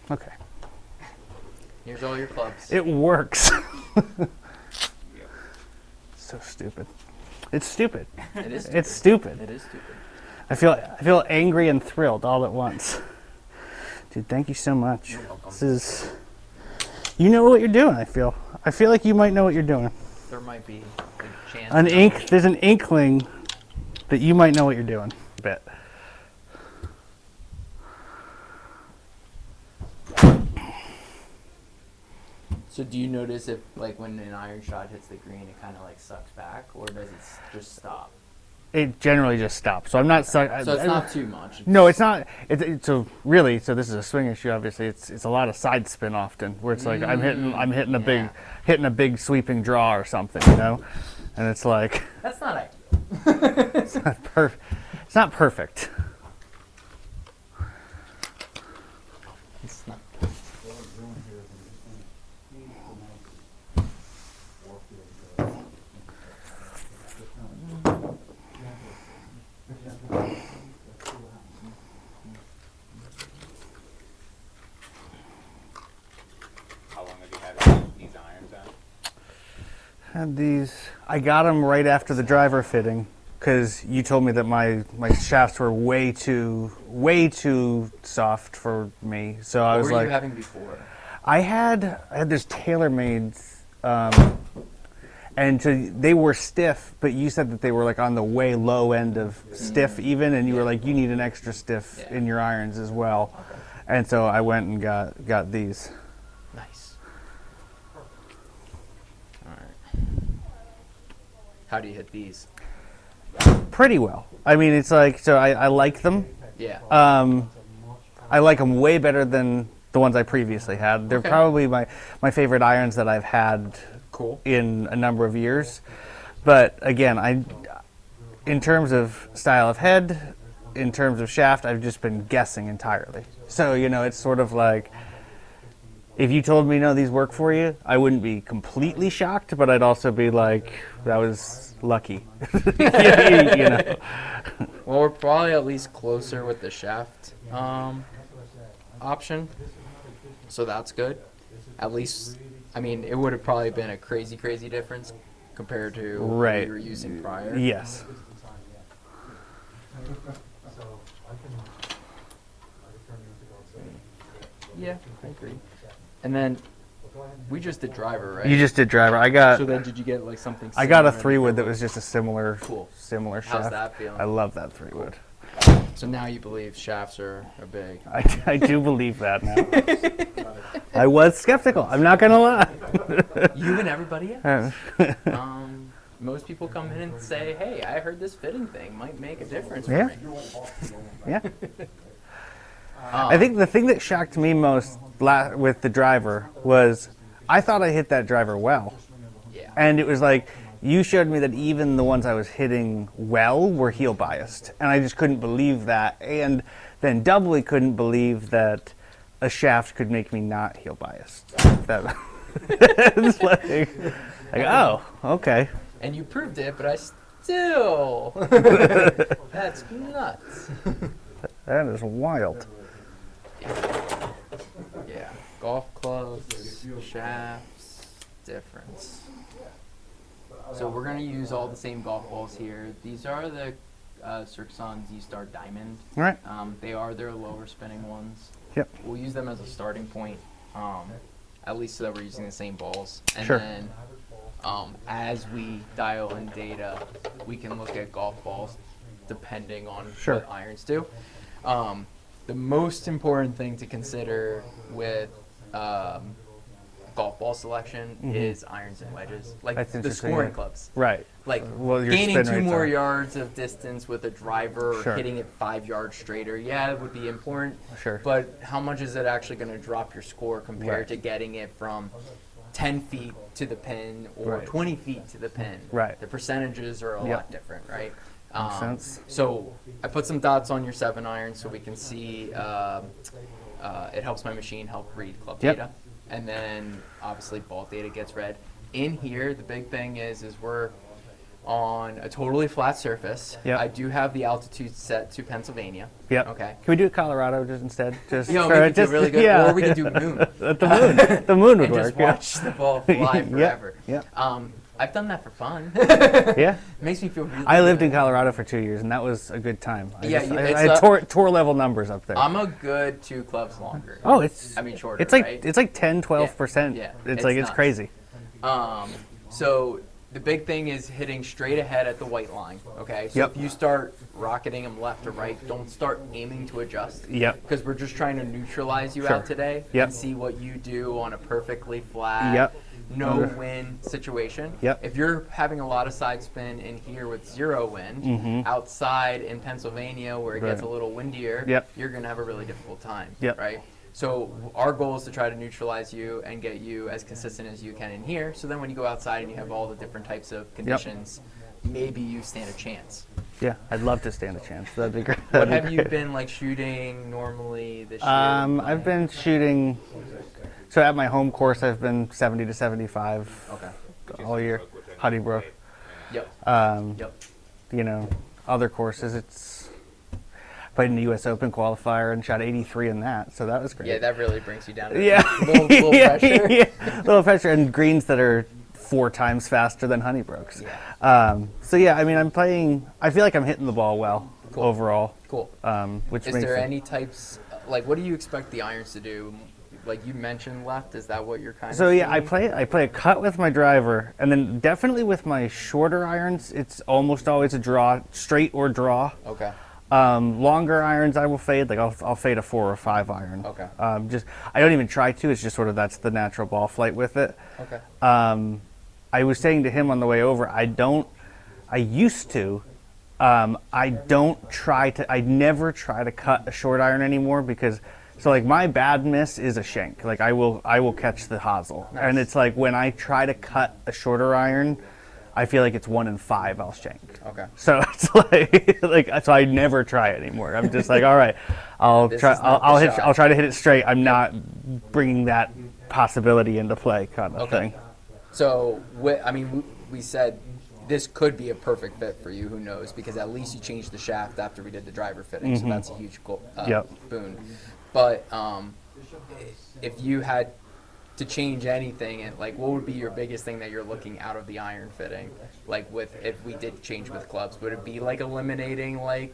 Okay. Here's all your clubs. It works. So stupid. It's stupid. It is stupid. It's stupid. It is stupid. I feel angry and thrilled all at once. Dude, thank you so much. You're welcome. This is, you know what you're doing. I feel like you might know what you're doing. There might be a chance. There's an inkling that you might know what you're doing. A bit. So do you notice if, like, when an iron shot hits the green, it kind of like sucks back, or does it just stop? It generally just stops. So I'm not. So it's not too much. No, it's not. So this is a swing issue. Obviously, it's a lot of side spin often, where it's like I'm hitting a big sweeping draw or something, you know, and it's like That's not ideal. it's not perfect. It's not perfect. It's not. How long have you had these irons on? Had these. I got them right after the driver fitting because you told me that my shafts were way too soft for me. So I was What were like, you having before? I had this TaylorMade, and they were stiff, but you said that they were like on the way low end of stiff even, and you were like, you need an extra stiff in your irons as well. Okay. And so I went and got these. Nice. All right. How do you hit these? Pretty well. I mean, it's like, so I like them. Yeah. I like them way better than the ones I previously had. They're Okay. probably my favorite irons that I've had Cool. in a number of years. But again, in terms of style of head, in terms of shaft, I've just been guessing entirely. So, you know, it's sort of like, if you told me, no, these work for you, I wouldn't be completely shocked, but I'd also be like, that was lucky. You know? Well, we're probably at least closer with the shaft option, so that's good. At least, I mean, it would have probably been a crazy difference compared to what Right. you were using prior. Yes. Yeah, I agree. And then we just did driver, right? You just did driver. So then, did you get like something? I got a similar 3-wood that was just a similar Cool. shaft. How's that feeling? I love that 3-wood. So now you believe shafts are big. I do believe that now. I was skeptical. I'm not gonna lie. You and everybody else. Most people come in and say, "Hey, I heard this fitting thing might make a difference Yeah. for me." Yeah. I think the thing that shocked me most with the driver was I thought I hit that driver well, Yeah. and it was like you showed me that even the ones I was hitting well were heel biased, and I just couldn't believe that, and then doubly couldn't believe that a shaft could make me not heel biased. That it's like oh, okay. And you proved it, but I still. That's nuts. That is wild. Yeah. Golf clubs, shafts, difference. So we're going to use all the same golf balls here. These are the Cirxon Z-Star Diamond. All right. They are their lower spinning ones. Yep. We'll use them as a starting point, at least so that we're using the same balls. And Sure. then as we dial in data, we can look at golf balls depending on Sure. what irons do. The most important thing to consider with golf ball selection is irons and wedges, like That's the interesting, scoring yeah. clubs. Right. Like Well, your gaining spin 2 rates more are- yards of distance with a driver or Sure. hitting it 5 yards straighter, yeah, it would be important. Sure. But how much is it actually going to drop your score compared Right. to getting it from 10 feet to the pin or Right. 20 feet to the pin? Right. The percentages are a Yep. lot different, right? Makes sense. So I put some dots on your 7 iron so we can see. It helps my machine help read club Yep. data, and then obviously ball data gets read. In here, the big thing is we're on a totally flat surface. Yep. I do have the altitude set to Pennsylvania. Yep. Okay. Can we do Colorado just instead? Just Yeah, for- we could do just- really good, yeah. or we could do moon. At the moon. The moon would And work. just watch the ball fly forever. Yeah. I've done that for fun. Yeah. It makes me feel really I lived good. in Colorado for 2 years, and that was a good time. Yeah, I had tour level numbers up there. I'm a good 2 clubs longer. Oh, it's. I mean, shorter, It's like right? it's like 10-12%. Yeah, It's it's like it's nuts. crazy. So the big thing is hitting straight ahead at the white line. Okay. So Yep. if you start rocketing them left to right, don't start aiming to adjust. Yep. Because we're just trying to neutralize you Sure. out today Yep. and see what you do on a perfectly flat, Yep. no wind situation. Yep. If you're having a lot of side spin in here with 0 wind, outside in Pennsylvania where it gets a Right. little windier, Yep. you're gonna have a really difficult time. Yep. Right. So our goal is to try to neutralize you and get you as consistent as you can in here. So then when you go outside and you have all the different types of conditions, maybe you stand a chance. Yeah, I'd love to stand a chance. That'd be great. What That'd be have you great. been like shooting normally this year? I've been shooting. So at my home course, I've been 70 to 75 Okay. all year. Honeybrook. Yep. Um, Yep. You know, other courses, it's played in the U.S. Open qualifier and shot 83 in that, so that was great. Yeah, that really brings you down to Yeah. a little Yeah, pressure. yeah. Little pressure and greens that are 4 times faster than Honeybrooks. Yeah. So yeah, I mean, I'm playing. I feel like I'm hitting the ball well Cool. overall. Cool. Which Is makes there it- any types, like what do you expect the irons to do? Like you mentioned left, is that what you're kind So of yeah, I seeing? play a cut with my driver, and then definitely with my shorter irons, it's almost always a draw, straight or draw. Okay. Longer irons I will fade, like I'll fade a 4 or 5 iron. Okay. Just I don't even try to. It's just sort of that's the natural ball flight with it. Okay. I was saying to him on the way over, I used to. I never try to cut a short iron anymore because, so like my bad miss is a shank. Like I will catch the hosel. Nice. And it's like when I try to cut a shorter iron, I feel like it's 1 in 5 I'll shank. Okay. So it's like so I never try it anymore. I'm just like, all right, I'll This try. is not I'll the hit. shot. I'll try to hit it straight. I'm not bringing that possibility into play, kind of Okay. thing. So, I mean, we said this could be a perfect fit for you. Who knows? Because at least you changed the shaft after we did the driver fitting, so that's a huge Yep. boon. But if you had to change anything, and like, what would be your biggest thing that you're looking out of the iron fitting? Like, with if we did change with clubs, would it be like eliminating like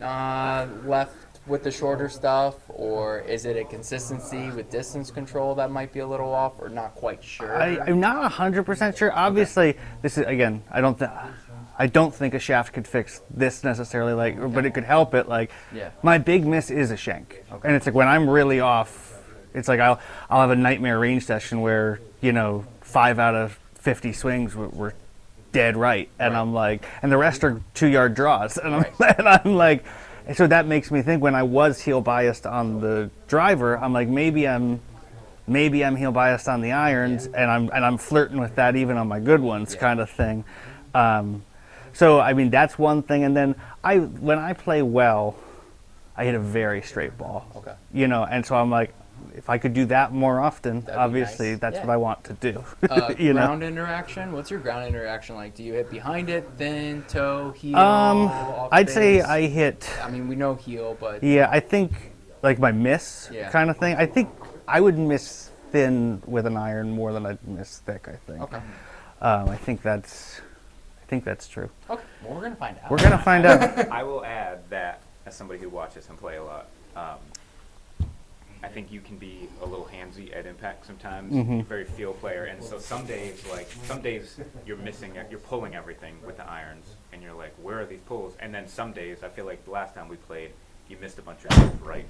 left with the shorter stuff, or is it a consistency with distance control that might be a little off, or not quite sure? I'm not 100% sure. Obviously, this is again. I don't think a shaft could fix this necessarily. Like, but it could help it. Like, Yeah. my big miss is a shank, and it's like when I'm really off. It's like I'll have a nightmare range session where 5 out of 50 swings were dead right, and I'm like, and the rest are 2-yard draws, and I'm like, and so that makes me think when I was heel biased on the driver, I'm like maybe I'm heel biased on the irons, and I'm flirting with that even on my good ones, kind of thing. So I mean that's one thing, and then when I play well, I hit a very straight ball. Okay. And so I'm like, if I could do that more often, That'd be obviously nice. that's Yeah. what I want to do. Ground interaction? What's your ground interaction like? Do you hit behind it, thin, toe, heel? off I'd say base? I hit. I mean, we know heel, but Yeah, I think like my miss Yeah. kind of thing. I think I would miss thin with an iron more than I'd miss thick. I think. okay. I think that's true. Okay. Well, we're gonna find out. We're gonna find out. I will add that as somebody who watches him play a lot, I think you can be a little handsy at impact sometimes. You're a very feel player, and so some days you're missing it, you're pulling everything with the irons, and you're like, where are these pulls? And then some days, I feel like the last time we played, you missed a bunch of shots right.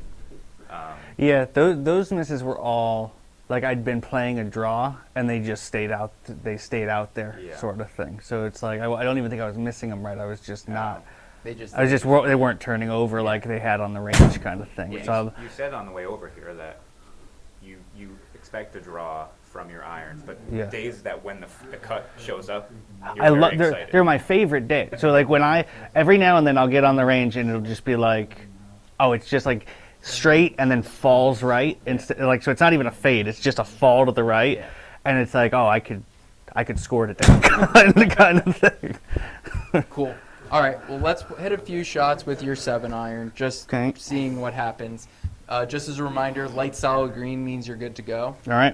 Yeah, those misses were all like I'd been playing a draw and they just stayed out. They stayed out there, Yeah. sort of thing. So it's like I don't even think I was missing them right. I was just not. They just. They weren't turning over like they had on the range, kind of thing. Yeah, So you said on the way over here that you expect to draw from your irons, but Yeah. days that when the cut shows up, you're I very love excited. they're my favorite day. So like when every now and then I'll get on the range and it'll just be like, oh, it's just like straight and then falls right instead. Like so it's not even a fade. It's just a fall to the right, Yeah. and it's like oh I I could score today, kind of thing. Cool. All right. Well, let's hit a few shots with your 7-iron, just Okay. seeing what happens. Just as a reminder, light solid green means you're good to go. All right.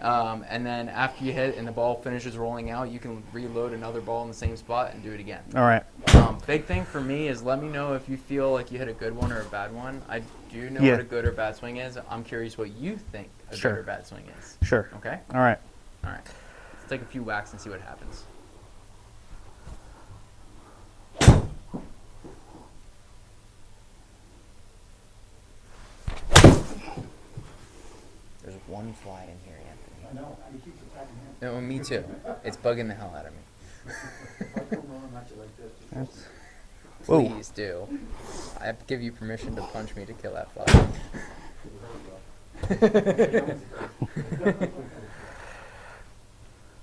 And then after you hit and the ball finishes rolling out, you can reload another ball in the same spot and do it again. All right. Big thing for me is let me know if you feel like you hit a good one or a bad one. I do know Yeah. what a good or bad swing is. I'm curious what you think a Sure. good or bad swing is. Sure. Okay? All right. All right. Let's take a few whacks and see what happens. There's one fly in here, Anthony. I know. He keeps attacking him. No, me too. It's bugging the hell out of me. Whoa. Please do. I have to give you permission to punch me to kill that fly.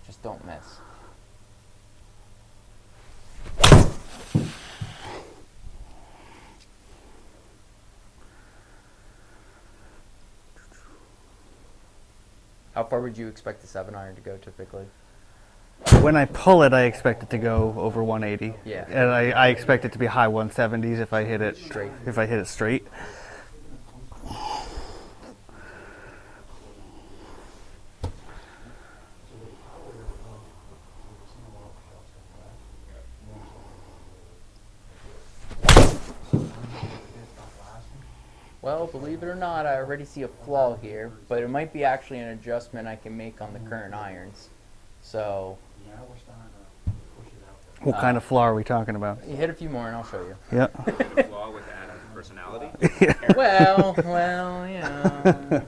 Just don't miss. How far would you expect the 7-iron to go typically? When I pull it, I expect it to go over 180. Yeah. And I expect it to be high 170s if I hit it Straight. If I hit it straight. Well, believe it or not, I already see a flaw here, but it might be actually an adjustment I can make on the current irons. So, What kind of flaw are we talking about? you hit a few more and I'll show you. Yeah. Flaw with Adam's personality. Well, you know.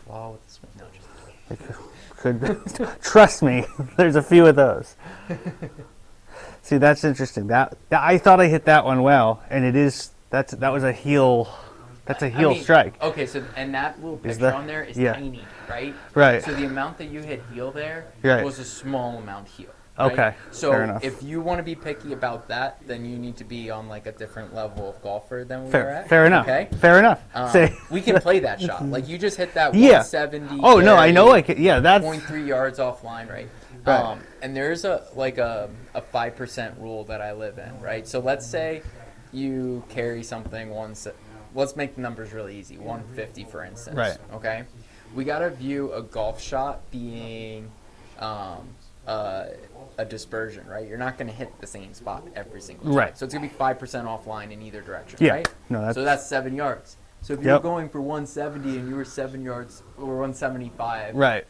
Flaw with the swing. No, just Could trust me. There's a few of those. See, that's interesting. That I thought I hit that one well, and it is that was a heel. That's a heel strike. Okay, so and that little picture that- on there is yeah. tiny, right? Right. So the amount that you hit heel there Right. was a small amount heel. Right? Okay, So fair enough. if you want to be picky about that, then you need to be on like a different level of golfer than we were at. Fair enough. Okay. Fair enough. Say, We can play that shot. Like you just hit that Yeah. 170. oh no, I know. carry, I can, yeah, that's 0.3 yards offline, right? Right. And there's a 5% rule that I live in, right? So let's say you carry something let's make the numbers really easy, 150 for instance. Right. Okay. We gotta view a golf shot being a dispersion, right? You're not gonna hit the same spot every single time. Right. So it's gonna be 5% offline in either direction, Yeah. right? No, So that's 7 yards. So if you were going for 170 and you were 7 yards or 175, right.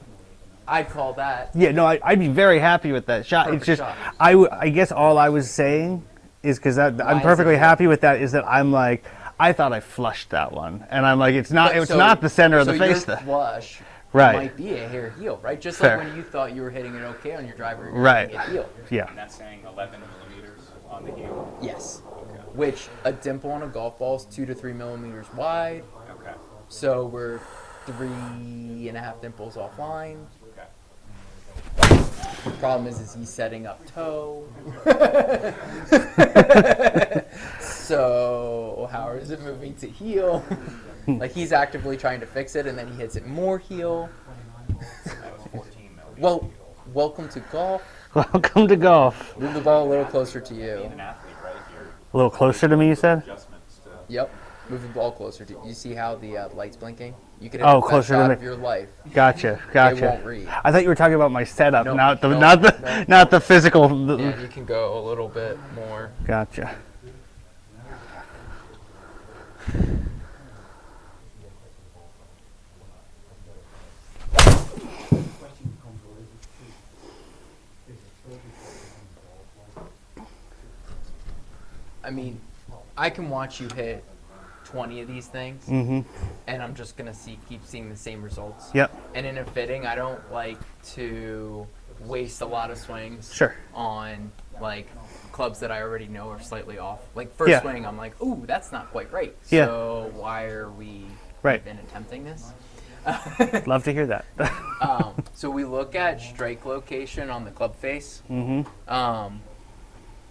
I'd call that. Yeah, no, I'd be very happy with that shot. Perfect It's just shot. I guess all I was saying is because Why I'm is perfectly it- happy with that. Is that I'm like I thought I flushed that one, and I'm like it's not not the center of the face your though. flush Right. might be a hair heel, right? Just Fair. like when you thought you were hitting it okay on your driver, you're Right. hitting it heel. Yeah. And that's saying 11 millimeters on the heel. Yes. Which a dimple on a golf ball is 2 to 3 millimeters wide, Okay. so we're 3.5 dimples offline. Okay. The problem is he's setting up toe. So how is it moving to heel? Like he's actively trying to fix it, and then he hits it more heel. That was 14 millimeters. Well, welcome to golf. Welcome to golf. Move the ball a little closer to Being you. an athlete, right? Your A little closer to me, you said. adjustments to. Yep. Move the ball closer to you. You see how the light's blinking? You could hit Oh, the best closer to shot me. of your life. Gotcha. It Gotcha. won't read. I thought you were talking about my setup, No, not the no, not the no. not the physical. Yeah, you can go a little bit more. Gotcha. I mean, I can watch you hit 20 of these things, Mm-hmm. and I'm just gonna keep seeing the same results. Yep. And in a fitting, I don't like to waste a lot of swings Sure. on like clubs that I already know are slightly off. Like first Yeah. swing, I'm like, ooh, that's not quite right. Yeah. So why are we Right. even attempting this? Love to hear that. So we look at strike location on the club face. Mm-hmm.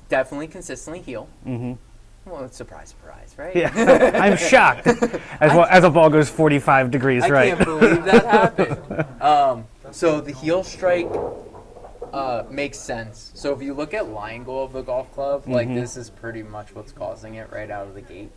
Definitely consistently heel. Mm-hmm. Well, surprise, surprise, right? Yeah, I'm shocked as a ball goes 45 degrees I right. can't believe that happened. So the heel strike makes sense. So if you look at lie angle of the golf club, like this is pretty much what's causing it right out of the gate,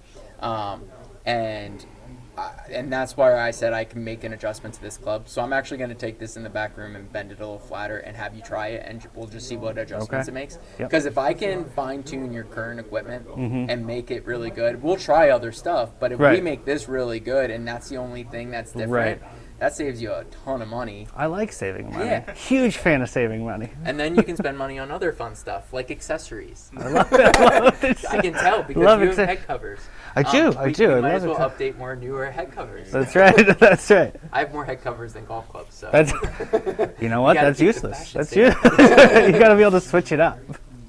and that's why I said I can make an adjustment to this club. So I'm actually going to take this in the back room and bend it a little flatter and have you try it, and we'll just see what adjustments it makes. Because if I can fine tune your current equipment and make it really good, we'll try other stuff. But if we make this really good, and that's the only thing that's different, that saves you a ton of money. I like saving money. Yeah. Huge fan of saving money. And then you can spend money on other fun stuff, like accessories. I love it. I can tell because Love you have head covers. I do. We I might as love well it. update more newer head covers. That's right. That's right. I have more head covers than golf clubs, so. That's. You know what? gotta That's keep the useless. fashion That's statement. you got to be able to switch it up.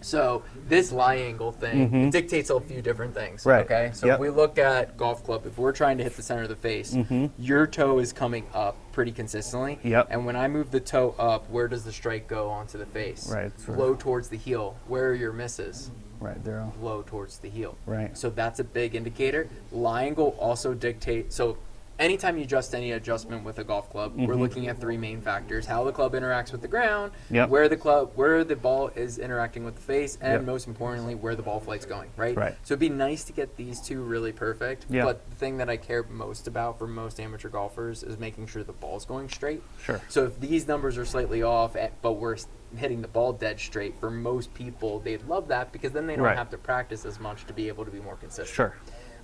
So this lie angle thing dictates a few different things. Right. Okay. So if we look at golf club, if we're trying to hit the center of the face, your toe is coming up pretty consistently. Yep. And when I move the toe up, where does the strike go onto the face? Right. Low towards the heel. Where are your misses? Right there. Low towards the heel. Right. So that's a big indicator. Lie angle also dictates. So anytime you adjust any adjustment with a golf club, we're looking at three main factors: how the club interacts with the ground, where the ball is interacting with the face, and most importantly, where the ball flight's going. Right. So it'd be nice to get these two really perfect. But the thing that I care most about for most amateur golfers is making sure the ball's going straight. Sure. So if these numbers are slightly off, but we're hitting the ball dead straight, for most people, they'd love that because then they don't have to practice as much to be able to be more consistent. Sure.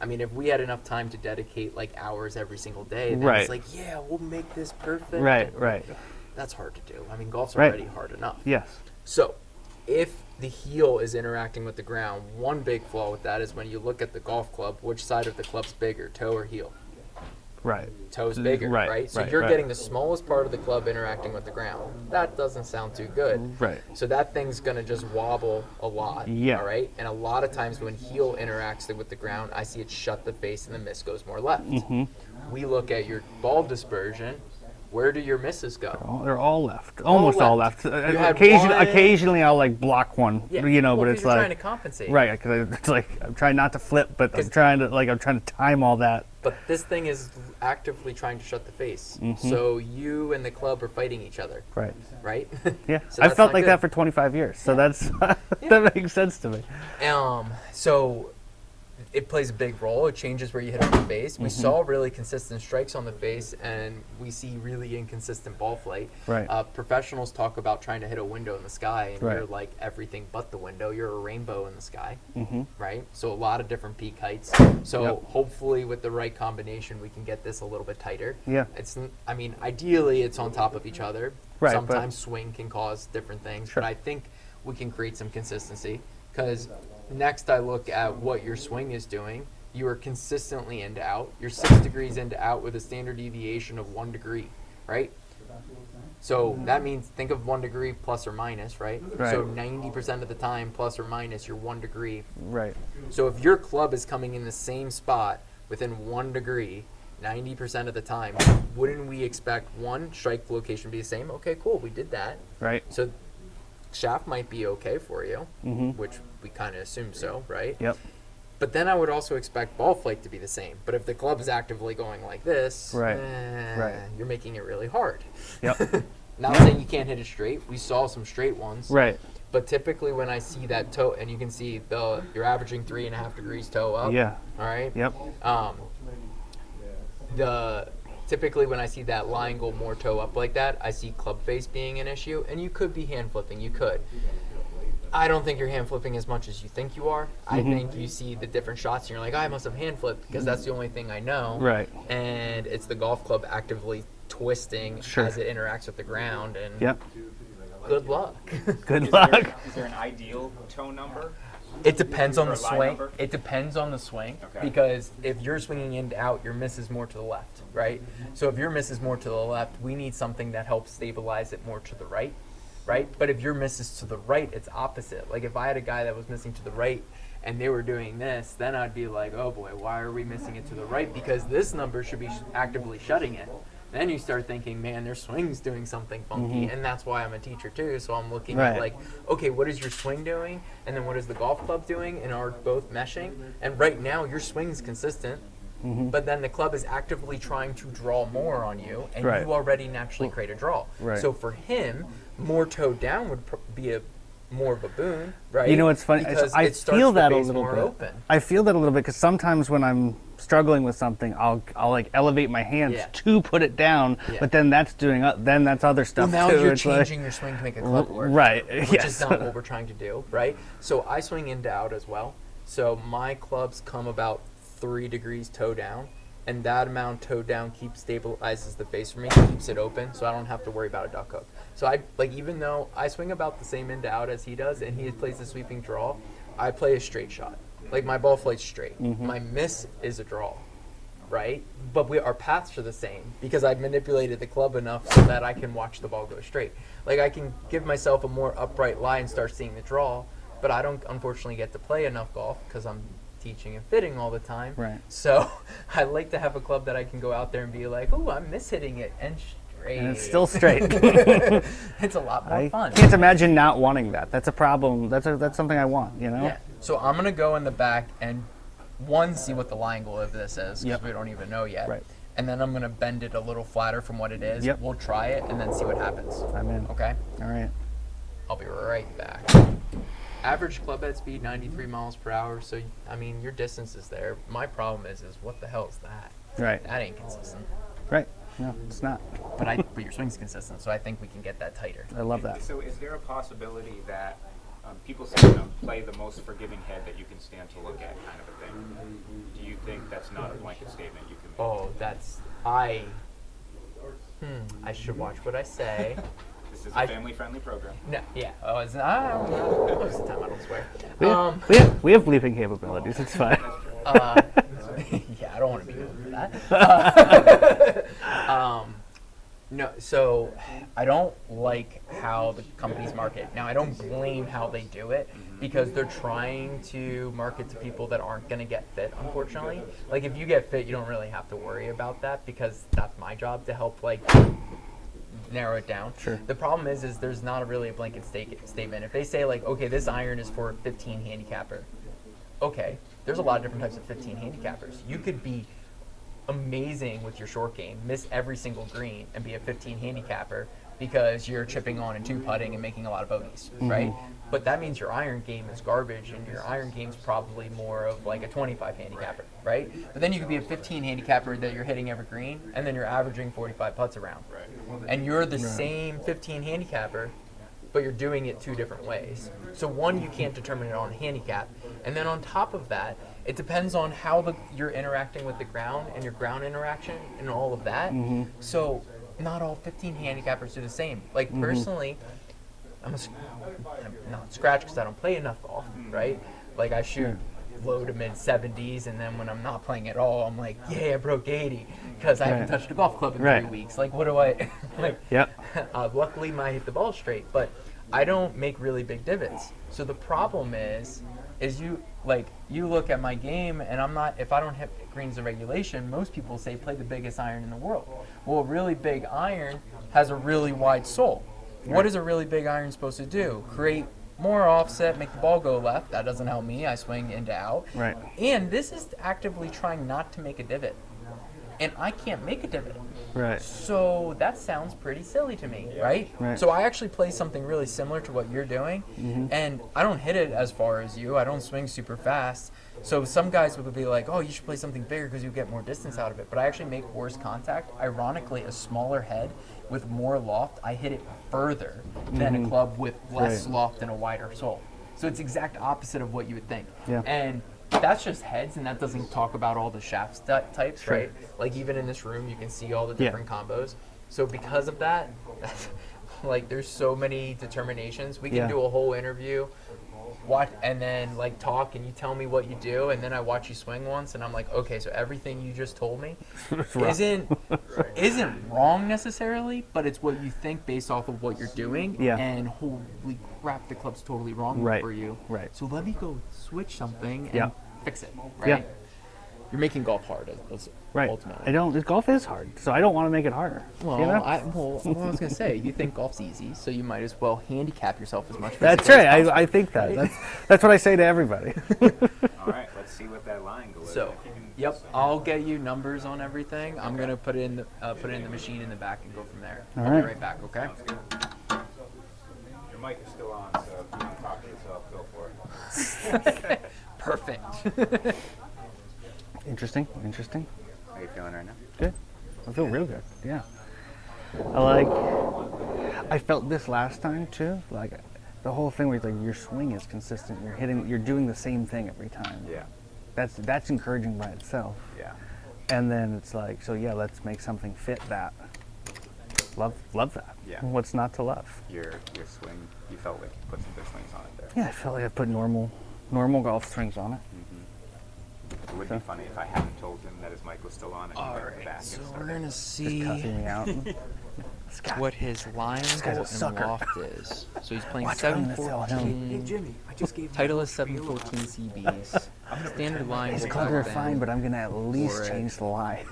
I mean, if we had enough time to dedicate like hours every single day, then it's like, yeah, we'll make this perfect. Right. That's hard to do. I mean, golf's already hard enough. Yes. So if the heel is interacting with the ground, one big flaw with that is when you look at the golf club, which side of the club's bigger, toe or heel? Right. Toe's bigger, right? So you're getting the smallest part of the club interacting with the ground. That doesn't sound too good. Right. So that thing's going to just wobble a lot. Yeah. All right? And a lot of times when heel interacts with the ground, I see it shut the face and the miss goes more left. We look at your ball dispersion. Where do your misses go? They're all left. Almost all left. had Occasionally I'll like block one, Yeah. but Well, it's you're like trying to compensate. right, because it's like I'm trying not to flip, but I'm trying to time all that. But this thing is actively trying to shut the face. So you and the club are fighting each other. Right. Right? Yeah. So I've that's felt not like good. that for 25 years, so that's that makes sense to me. So it plays a big role. It changes where you hit on the face. We saw really consistent strikes on the face, and we see really inconsistent ball flight. Right. Professionals talk about trying to hit a window in the sky, and Right. you're like everything but the window. You're a rainbow in the sky, right? So a lot of different peak heights. So hopefully with the right combination, we can get this a little bit tighter. Yeah. I mean, ideally it's on top of each other. Right, Sometimes swing can cause different things, Sure. but I think we can create some consistency because next I look at what your swing is doing. You are consistently into out. You're 6 degrees into out with a standard deviation of 1 degree, right? So that means think of 1 degree plus or minus, right? Right. So 90% of the time, plus or minus, you're 1 degree. Right. So if your club is coming in the same spot within 1 degree, 90% of the time, wouldn't we expect one strike location to be the same? Okay, cool, we did that. Right. So shaft might be okay for you, which we kind of assume so, right? Yep. But then I would also expect ball flight to be the same. But if the club is actively going like this, Right. you're making it really hard. Yep. Not saying you can't hit it straight. We saw some straight ones. Right. But typically when I see that toe, and you can see you're averaging 3.5 degrees toe up. Yeah. All right. Yep. Typically when I see that lie angle more toe up like that, I see club face being an issue, and you could be hand flipping. You could. I don't think you're hand flipping as much as you think you are. I think you see the different shots and you're like, I must have hand flipped because that's the only thing I know. Right. And it's the golf club actively twisting as it interacts with the ground. And Yep. good luck. Good luck. Is there an ideal toe number? It depends on Or the a line swing. number? It depends on the swing Okay. because if you're swinging in to out, your miss is more to the left, right? So if your miss is more to the left, we need something that helps stabilize it more to the right, right? But if your miss is to the right, it's opposite. Like if I had a guy that was missing to the right and they were doing this, then I'd be like, oh boy, why are we missing it to the right? Because this number should be actively shutting it. Then you start thinking, man, their swing's doing something funky, and that's why I'm a teacher too. So I'm looking Right. at like, okay, what is your swing doing, and then what is the golf club doing, and are both meshing? And right now, your swing's consistent, but then the club is actively trying to draw more on you, and Right. you already naturally create a draw. Right. So for him, more toe down would be a more of a boon, right? You know what's funny? Because I it starts feel the that a base little more bit. open. I feel that a little bit because sometimes when I'm struggling with something, I'll like elevate my hands Yeah. to put it down, Yeah. but then that's doing then that's other Well, stuff now too. you're It's like- changing your swing to make a club work. right? Which Yes. is not what we're trying to do, right? So I swing in to out as well. So my clubs come about 3 degrees toe down, and that amount toe down stabilizes the face for me, keeps it open, so I don't have to worry about a duck hook. So I like, even though I swing about the same in to out as he does, and he plays a sweeping draw, I play a straight shot. Like my ball flights straight. My miss is a draw, right? But our paths are the same because I've manipulated the club enough so that I can watch the ball go straight. Like I can give myself a more upright lie and start seeing the draw, but I don't unfortunately get to play enough golf because I'm teaching and fitting all the time. Right. So I like to have a club that I can go out there and be like, "Ooh, I'm mishitting it and straight." And it's still straight. It's a lot more I fun. can't imagine not wanting that. That's a problem. That's something I want. You know. Yeah. So I'm gonna go in the back and see what the lie angle of this is because Yep. we don't even know yet. Right. And then I'm gonna bend it a little flatter from what it is. Yep. We'll try it and then see what happens. I'm in. Okay. All right. I'll be right back. Average club head speed 93 miles per hour. So I mean your distance is there. My problem is what the hell is that? Right. That ain't consistent. Right. No, it's not. But your swing's consistent, so I think we can get that tighter. I love that. So is there a possibility that people say, play the most forgiving head that you can stand to look at, kind of a thing? Do you think that's not a blanket statement you can make? Oh, I should watch what I say. This is a family-friendly program. No, yeah. Oh, it's not. Most of the time I don't swear. We have bleeping capabilities. It's fine. Yeah, I don't want to be known for that. No, so I don't like how the companies market. Now, I don't blame how they do it because they're trying to market to people that aren't going to get fit, unfortunately. Like, if you get fit, you don't really have to worry about that because that's my job to help, like, narrow it down. Sure. The problem is there's not really a blanket statement. If they say, like, okay, this iron is for a 15 handicapper, okay, there's a lot of different types of 15 handicappers. You could be amazing with your short game, miss every single green, and be a 15 handicapper because you're chipping on and 2-putting and making a lot of bogeys, right? But that means your iron game is garbage, and your iron game's probably more of like a 25 handicapper, right? But then you could be a 15 handicapper that you're hitting every green, and then you're averaging 45 putts around. And you're the same 15 handicapper, but you're doing it 2 different ways. So one, you can't determine it on handicap. And then on top of that, it depends on how you're interacting with the ground and your ground interaction and all of that. So not all 15 handicappers do the same. Like personally, I'm not scratch because I don't play enough golf, right? Like I shoot low to mid 70s, and then when I'm not playing at all, I'm like, yeah, I broke 80 because I haven't touched a golf club in 3 weeks. Like, what do I like? Yep. Luckily, I hit the ball straight, but I don't make really big divots. So the problem is you look at my game, and if I don't hit greens in regulation, most people say play the biggest iron in the world. Well, a really big iron has a really wide sole. What is a really big iron supposed to do? Create more offset, make the ball go left. That doesn't help me. I swing into out. Right. And this is actively trying not to make a divot. And I can't make a divot. Right. So that sounds pretty silly to me, right? So I actually play something really similar to what you're doing, and I don't hit it as far as you. I don't swing super fast. So some guys would be like, oh, you should play something bigger because you get more distance out of it. But I actually make worse contact. Ironically, a smaller head with more loft, I hit it further than a club with less loft and a wider sole. So it's exact opposite of what you would think. Yeah. And that's just heads, and that doesn't talk about all the shaft types, right? Like even in this room, you can see all the different combos. So because of that, like there's so many determinations. We can do a whole interview, watch, and then like talk, and you tell me what you do, and then I watch you swing once, and I'm like, okay, so everything you just told me isn't wrong necessarily, but it's what you think based off of what you're doing. Yeah. And holy crap, the club's totally wrong for you. Right. So let me go switch something and Yeah. fix it, right? Yeah. You're making golf hard. That's Right. ultimately. Golf is hard, so I don't want to make it harder. Well, you know? I was gonna say, you think golf's easy, so you might as well handicap yourself as much. That's physically right. as I think that. That's what I say to everybody. All right, let's see what that line goes. So, yep, I'll get you numbers on everything. I'm gonna put it in the machine in the back and go from there. All I'll right. be right back. Okay. Sounds good. Your mic is still on, so if you want to talk to yourself, go for it. Perfect. Interesting. How you feeling right now? Good. I feel real good. Yeah. I felt this last time too. Like the whole thing where it's like your swing is consistent. You're doing the same thing every time. Yeah. That's encouraging by itself. Yeah. And then it's like, so yeah, let's make something fit that. Love that. Yeah. What's not to love? Your swing, you felt like you put some good swings on it there. Yeah, I felt like I put normal golf swings on it. It would be funny if I hadn't told him that his mic was still on and he went back So and we're started. gonna see Cussing me out. This guy. what his line guy's a angle and sucker. loft is. So he's playing Watch what I'm gonna tell him. 714. Jimmy, I just gave Title is 714 CBs. Standard line His will colors are back fine, then but I'm gonna at least for it. change the line.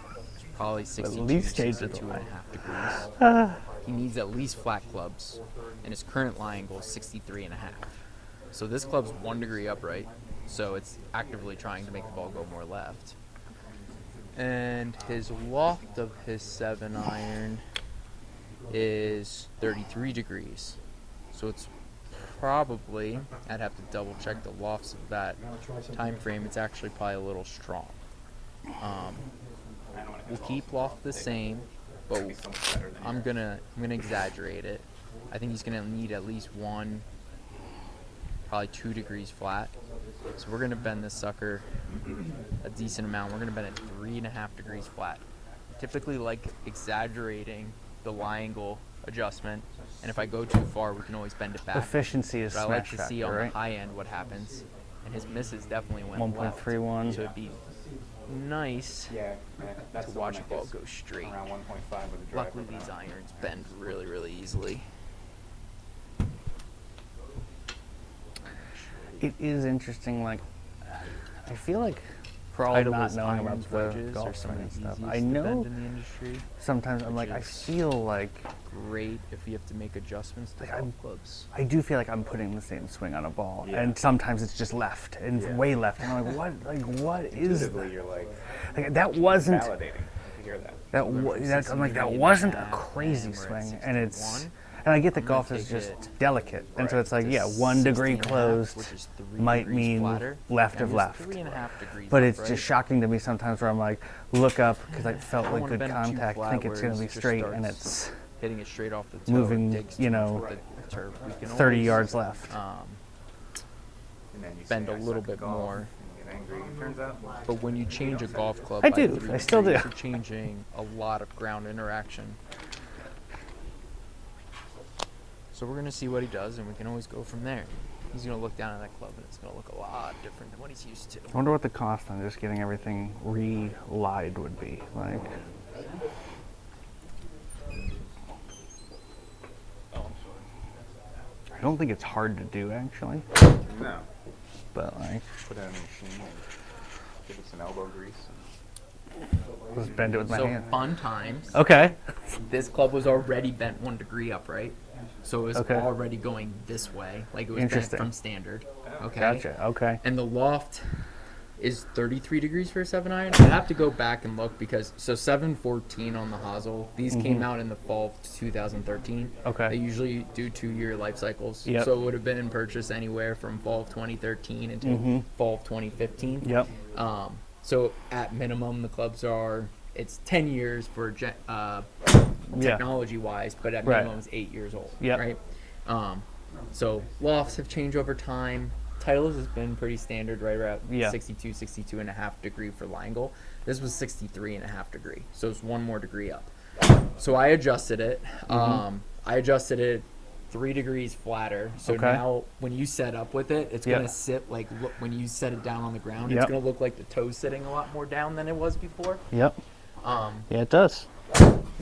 probably 62, least change it 62 to and a half degrees. He needs at least flat clubs, and his current lie angle is 63 and a half. So this club's 1 degree upright, so it's actively trying to make the ball go more left. And his loft of his 7-iron is 33 degrees. So it's probably, I'd have to double check the lofts of that time frame, it's actually probably a little strong. We'll keep loft the same, but I'm gonna exaggerate it. I think he's gonna need at least 1, probably 2 degrees flat. So we're gonna bend this sucker a decent amount. We're gonna bend it 3.5 degrees flat. Typically like exaggerating the lie angle adjustment, and if I go too far, we can always bend it back. Efficiency is But I like smash to see factor, on right? the high end what happens, and his misses definitely went left. 1.31. So it'd be nice Yeah, that's to the watch one a that ball hits go straight. around 1.5 with a driver. Luckily, these irons bend really, really easily. It is interesting. Like, I feel like for all not Titleist knowing irons, about the wedges are golf some swing of and the stuff, easiest I to know bend in the industry. sometimes I'm like, I is- feel like Great if you have to make adjustments to Like, golf I'm- clubs. I do feel like I'm putting the same swing on a ball, Yeah. and sometimes it's just left and Yeah. way left, and I'm like, what is Intuitively, that? you're like That wasn't validating to hear that. I'm like, that wasn't a crazy swing, and it's. And I get that I'm gonna golf is take just it delicate, and so it's like, to yeah, 1 degree 60.5, closed which is 3 might degrees mean flatter. left That of is left. 3.5 degrees But it's upright. just shocking to me sometimes where I'm like, look up because I felt don't like wanna good bend it too contact, flat think it's where going to it be just straight, and starts it's hitting it straight off the toe. moving, digs you too much know, with the turf. We can 30 always, yards left. And then you bend say, a "I little suck at bit golf," more. and you get angry. It turns out, But when you change a golf club, I by do. 3 I still do. degrees, You're changing a lot of ground interaction. So we're gonna see what he does, and we can always go from there. He's gonna look down at that club, and it's gonna look a lot different than what he's used to. I wonder what the cost on just getting everything re-lied would be. Like, I don't think it's hard to do actually, no. but like, Put it in a machine and give it some elbow grease. just bend it with my So hand. fun times. Okay. This club was already bent 1 degree upright, so it was Okay. already going this way, like it was bent Interesting. from standard. Okay. Gotcha. Okay. And the loft is 33 degrees for a 7-iron. I have to go back and look because 714 on the hosel. These came out in the fall of 2013. Okay. They usually do 2-year life cycles. Yep. So it would have been in purchase anywhere from fall of 2013 until fall of 2015. Yep. So at minimum, the clubs are, it's 10 years for technology wise, but at Right. minimum it's 8 years old. Yep. Right. So lofts have changed over time. Titles has been pretty standard, right around Yeah. 62 and a half degree for Langle. This was 63 and a half degree, so it's 1 more degree up. So I adjusted it. I adjusted it 3 degrees flatter. So Okay. now when you set up with it, it's Yep. gonna sit like, look, when you set it down on the ground, Yep. it's gonna look like the toe's sitting a lot more down than it was before. Yep. Yeah, it does.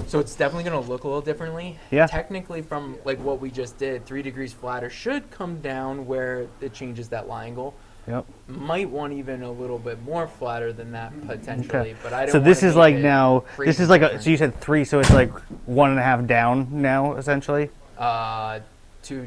So it's definitely going to look a little differently. Yeah. Technically, from like what we just did, 3 degrees flatter should come down where it changes that lie angle. Yep. Might want even a little bit more flatter than that potentially, Okay. but I don't. So this wanna is make like it now. This crazy is like a. different. So you said 3, so it's like 1.5 down now, essentially. 2 Two-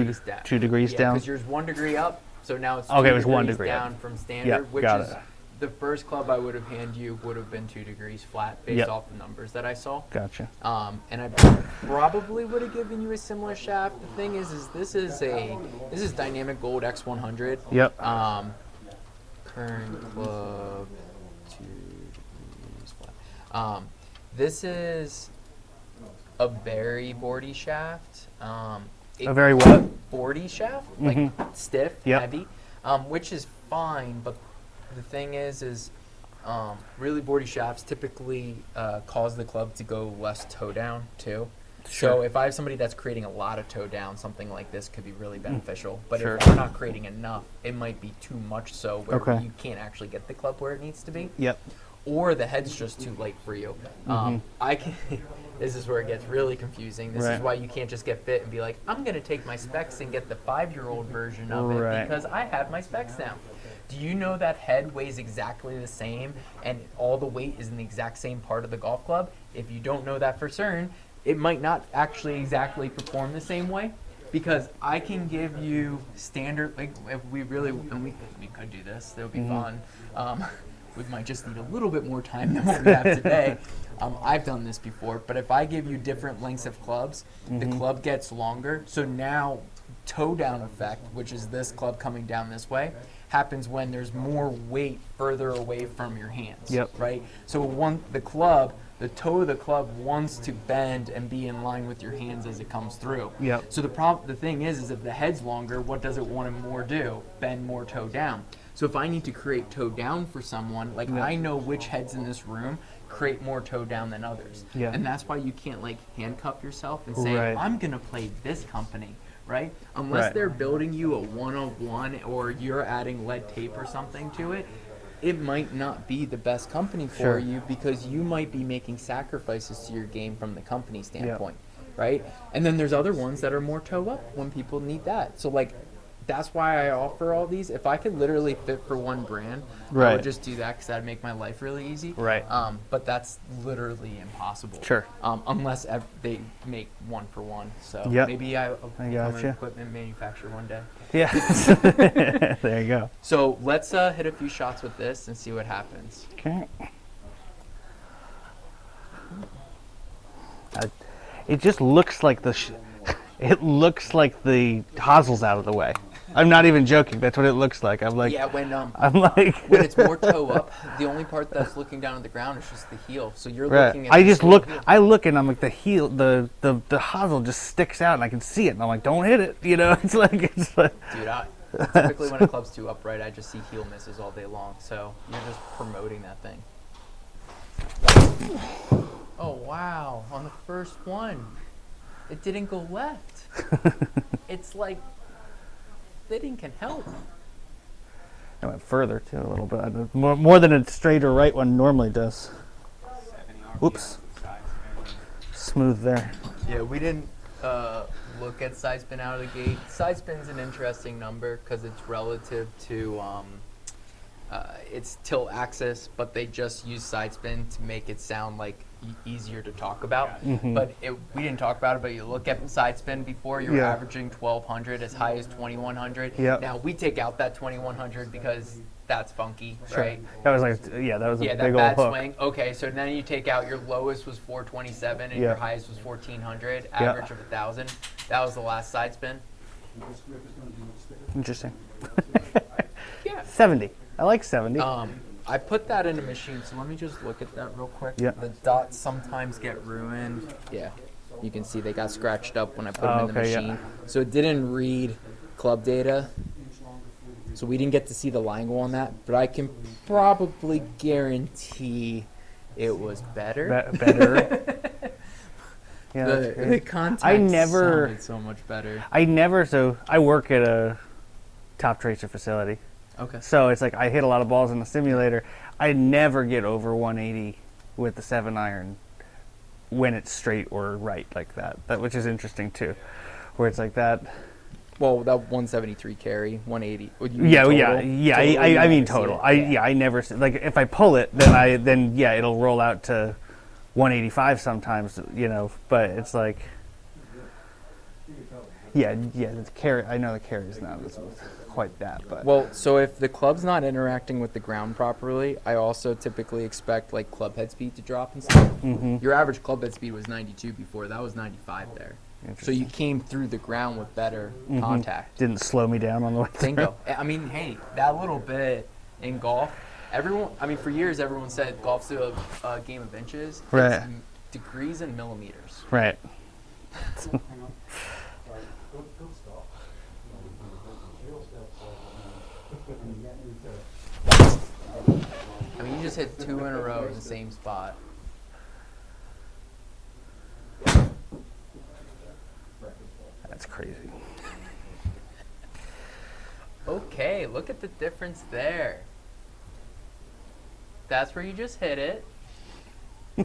degrees down. 2 degrees Yeah, down? because yours 1 degree up, so now it's 2 Okay, it was degrees 1 degree down up. from standard, Yep, which got is it. the first club I would have handed you would have been 2 degrees flat based Yep. off the numbers that I saw. Gotcha. And I probably would have given you a similar shaft. The thing is this is Dynamic Gold X100. Yep. Current club 2 degrees flat. This is a very boardy shaft. A very what? Boardy shaft, like stiff, Yep. heavy, which is fine. But the thing is really boardy shafts typically cause the club to go less toe down too. Sure. So if I have somebody that's creating a lot of toe down, something like this could be really beneficial. But Sure. if we're not creating enough, it might be too much so where Okay. you can't actually get the club where it needs to be. Yep. Or the head's just too light for you. I can. This is where it gets really confusing. This Right. is why you can't just get fit and be like, I'm gonna take my specs and get the 5-year-old version of it Right. because I have my specs now. Do you know that head weighs exactly the same and all the weight is in the exact same part of the golf club? If you don't know that for certain, it might not actually exactly perform the same way. Because I can give you standard, like if we really, and we could do this, that would be fun. We might just need a little bit more time than what we have today. I've done this before, but if I give you different lengths of clubs, the club gets longer. So now toe down effect, which is this club coming down this way, happens when there's more weight further away from your hands. Yep. Right? So the toe of the club wants to bend and be in line with your hands as it comes through. Yep. So the thing is if the head's longer, what does it want to more do? Bend more toe down. So if I need to create toe down for someone, like I know which heads in this room create more toe down than others. Yeah. And that's why you can't like handcuff yourself and say, Right. I'm gonna play this company, right? Unless Right. they're building you a 1-of-1 or you're adding lead tape or something to it, it might not be the best company for Sure. you because you might be making sacrifices to your game from the company standpoint, right? And then there's other ones that are more toe up when people need that. So like, that's why I offer all these. If I could literally fit for one brand, I Right. would just do that because that'd make my life really easy. Right. But that's literally impossible. Sure. Unless they make 1-for-1. So Yep. maybe I'll become gotcha. an equipment manufacturer one day. Yeah. There you go. So let's hit a few shots with this and see what happens. Okay. It just looks like it looks like the hossel's out of the way. I'm not even joking. That's what it looks like. I'm like, Yeah, when when it's more toe up, the only part that's looking down at the ground is just the heel. So you're right. looking at I the just sole look. heel. I look and I'm like the heel, the hosel just sticks out and I can see it and I'm like, don't hit it. You know, it's like Dude, typically when a club's too upright, I just see heel misses all day long. So you're just promoting that thing. Oh wow! On the first one, it didn't go left. It's like fitting can help. I went further too a little bit, more than a straight or right one normally does. Whoops. Smooth there. Yeah, we didn't look at side spin out of the gate. Side spin's an interesting number because it's relative to its tilt axis, but they just use side spin to make it sound like easier to talk about. But we didn't talk about it, but you look at side spin before, you're Yeah. averaging 1,200 as high as 2,100. Yep. Now, we take out that 2,100 because that's funky, right? That was like, that was a Yeah, big that old bad hook. swing. Okay, so then you take out your lowest was 427 and Yeah. your highest was 1,400, Yeah. average of 1,000. That was the last side spin. Interesting. Yeah. 70. I like 70. I put that in a machine, so let me just look at that real quick. Yeah. The dots sometimes get ruined. Yeah, you can see they got scratched up when I put them in the okay, yeah. machine. So it didn't read club data. So we didn't get to see the line go on that, but I can probably guarantee it was better. Better. Yeah, that's The great. contact sounded so much better. I work at a top tracer facility. Okay. So it's like I hit a lot of balls in the simulator. I never get over 180 with the 7-iron when it's straight or right like that. Which is interesting too. Where it's like that. Well, that 173 carry, 180. Would you mean Yeah, total? yeah. Total, you I never mean see total. it? I never like if I pull it, then yeah, it'll roll out to 185 sometimes, But it's like, yeah. The carry. I know the carry is not quite that, but Well, so if the club's not interacting with the ground properly, I also typically expect like club head speed to drop and stuff. Your average club head speed was 92 before. That was 95 there. So you came through the ground with better contact. didn't slow me down on the way through. Bingo. I mean, hey, that little bit in golf, for years everyone said golf's a game of inches. Right. It's degrees and millimeters. Right. I mean, you just hit 2 in a row in the same spot. That's crazy. Okay, look at the difference there. That's where you just hit it. I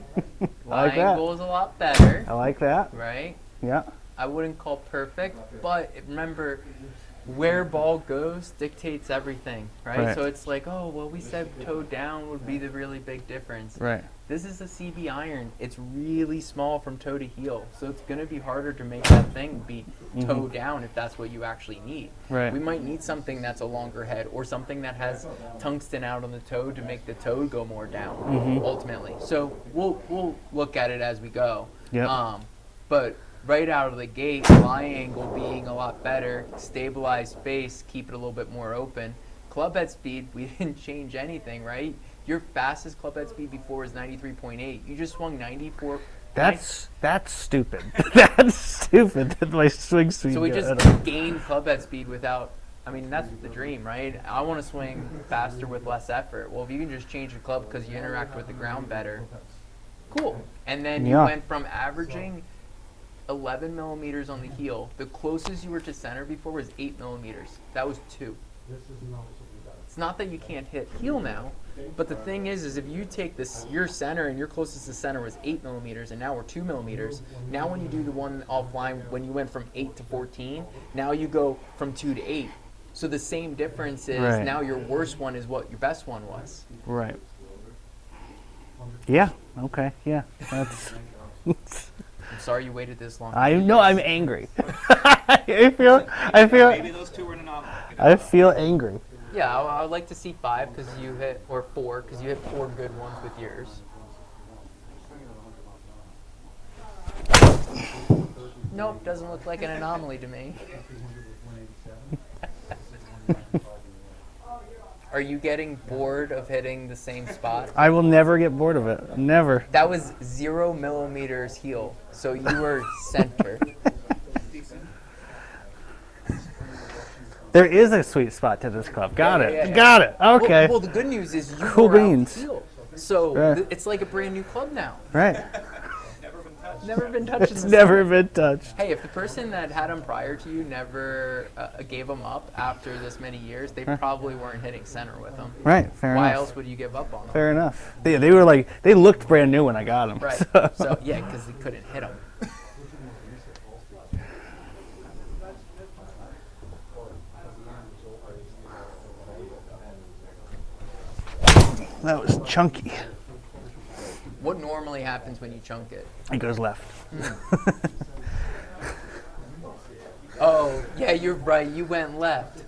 like that. Angle is a lot better, I like that. right? Yeah. I wouldn't call perfect, but remember, where ball goes dictates everything, right? Right. So it's like, oh, well, we said toe down would be the really big difference. Right. This is a CB iron. It's really small from toe to heel, so it's going to be harder to make that thing be toe down if that's what you actually need. Right. We might need something that's a longer head or something that has tungsten out on the toe to make the toe go more down, ultimately. So we'll look at it as we go. Yep. But right out of the gate, lie angle being a lot better, stabilized space, keep it a little bit more open. Club head speed, we didn't change anything, right? Your fastest club head speed before was 93.8. You just swung 94. That's stupid. That's stupid that my swing speed. So we goes just up. gained club head speed without. I mean, that's the dream, right? I want to swing faster with less effort. Well, if you can just change your club because you interact with the ground better, cool. And then you Yeah. went from averaging 11 millimeters on the heel. The closest you were to center before was 8 millimeters. That was 2. It's not that you can't hit heel now, but the thing is if you take this, your center and your closest to center was 8 millimeters, and now we're 2 millimeters. Now when you do the one offline, when you went from 8 to 14, now you go from 2 to 8. So the same difference is Right. now your worst one is what your best one was. Right. Yeah. Okay. Yeah. That's. I'm sorry you waited this long. I know. I'm angry. I feel. Maybe those two were an anomaly. I feel angry. Yeah, I would like to see 5 because you hit, or 4 because you hit 4 good ones with yours. Nope, doesn't look like an anomaly to me. Are you getting bored of hitting the same spot? I will never get bored of it. Never. That was 0 millimeters heel, so you were center. There is a sweet spot to this club. Got Yeah, it. yeah, yeah. Got it. Okay. Well, the good news is you Cool were out beans. heel. So Right. it's like a brand new club now. Right. Never been touched in It's the never been touched. Hey, if the person that had them prior to you never gave them up after this many years, they probably weren't hitting center with them. Right. Fair Why enough. else would you give up on them? Fair enough. They were like they looked brand new when I got them. Right. So. So yeah, because they couldn't hit them. That was chunky. What normally happens when you chunk it? It goes left. Oh, yeah, you're right. You went left.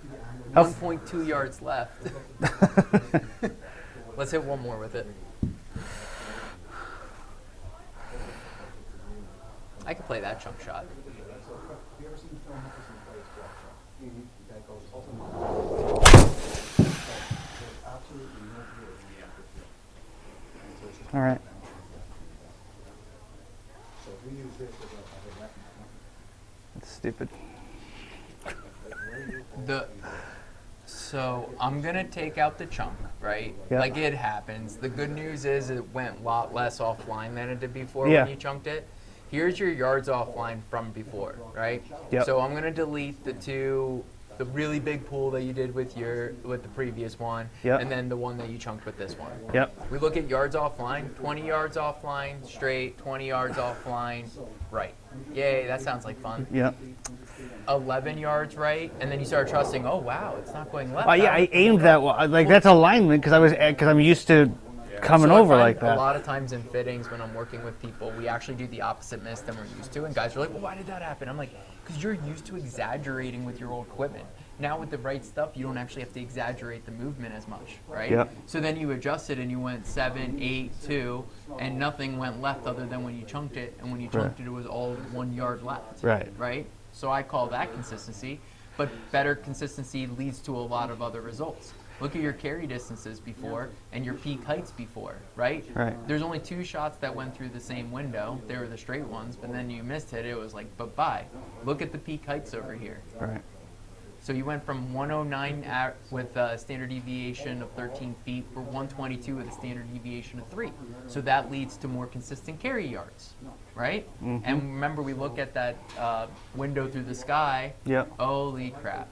How 1.2 yards left. Let's hit one more with it. I could play that chunk shot. All right. That's stupid. So I'm gonna take out the chunk, right? Yeah. Like it happens. The good news is it went a lot less offline than it did before Yeah. when you chunked it. Here's your yards offline from before, right? Yep. So I'm gonna delete the really big pool that you did with the previous one, Yep. and then the one that you chunked with this one. Yep. We look at yards offline, 20 yards offline, straight, 20 yards offline, right. Yay, that sounds like fun. Yep. 11 yards right, and then you start trusting, oh wow, it's not going left. Yeah, I aimed that well. Like that's alignment because I'm used to coming So I over find like that. A lot of times in fittings, when I'm working with people, we actually do the opposite miss than we're used to, and guys are like, well, why did that happen? I'm like, because you're used to exaggerating with your old equipment. Now with the right stuff, you don't actually have to exaggerate the movement as much, right? Yep. So then you adjust it and you went 7, 8, 2, and nothing went left other than when you chunked it, and when you chunked it, it was all 1 yard left. Right. Right? So I call that consistency, but better consistency leads to a lot of other results. Look at your carry distances before and your peak heights before, right? Right. There's only 2 shots that went through the same window. They were the straight ones, but then you missed it. It was like, bye-bye. Look at the peak heights over here. Right. So you went from 109 with a standard deviation of 13 feet for 122 with a standard deviation of 3. So that leads to more consistent carry yards, right? Mm-hmm. And remember, we look at that window through the sky. Yep. Holy crap,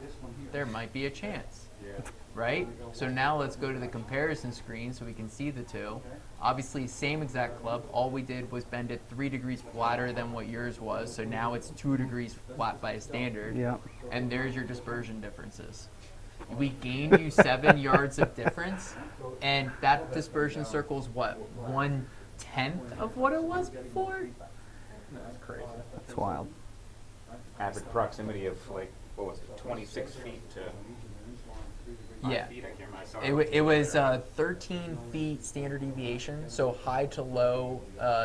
there might be a chance, right? So now let's go to the comparison screen so we can see the two. Obviously, same exact club. All we did was bend it 3 degrees flatter than what yours was. So now it's 2 degrees flat by standard. Yeah. And there's your dispersion differences. We gained you 7 yards of difference, and that dispersion circle is what, 1/10 of what it was before? That's crazy. It's wild. Average proximity of like, what was it, 26 feet to 5 Yeah. feet? I can't remember. I saw It was 13 feet standard deviation, so high to low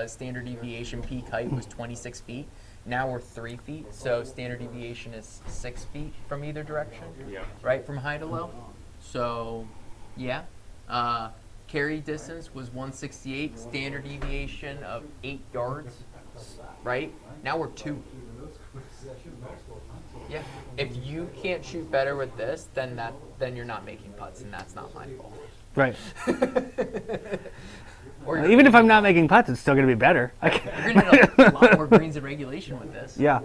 standard deviation peak height was 26 feet. Now we're 3 feet, so standard deviation is 6 feet from either direction, Yeah. right, from high to low. So, yeah. Carry distance was 168, standard deviation of 8 yards, right? Now we're 2. Yeah. If you can't shoot better with this, then you're not making putts, and that's not my fault. Right. Or Even if I'm not making putts, it's still going to be better. you're gonna hit a lot more greens in regulation with this. Yeah.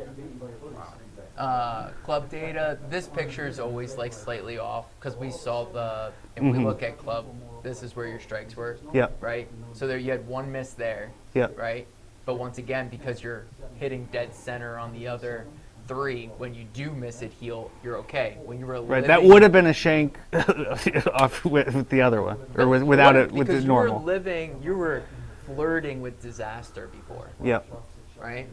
Club data. This picture is always like slightly off because we saw if we look at club, this is where your strikes were. Yep. Right. So there you had 1 miss there. Yep. Right. But once again, because you're hitting dead center on the other 3, when you do miss it heel, you're okay. When you were Right. That would have been a shank off with the other one, or without it with the normal. You were flirting with disaster before. Yep. Right?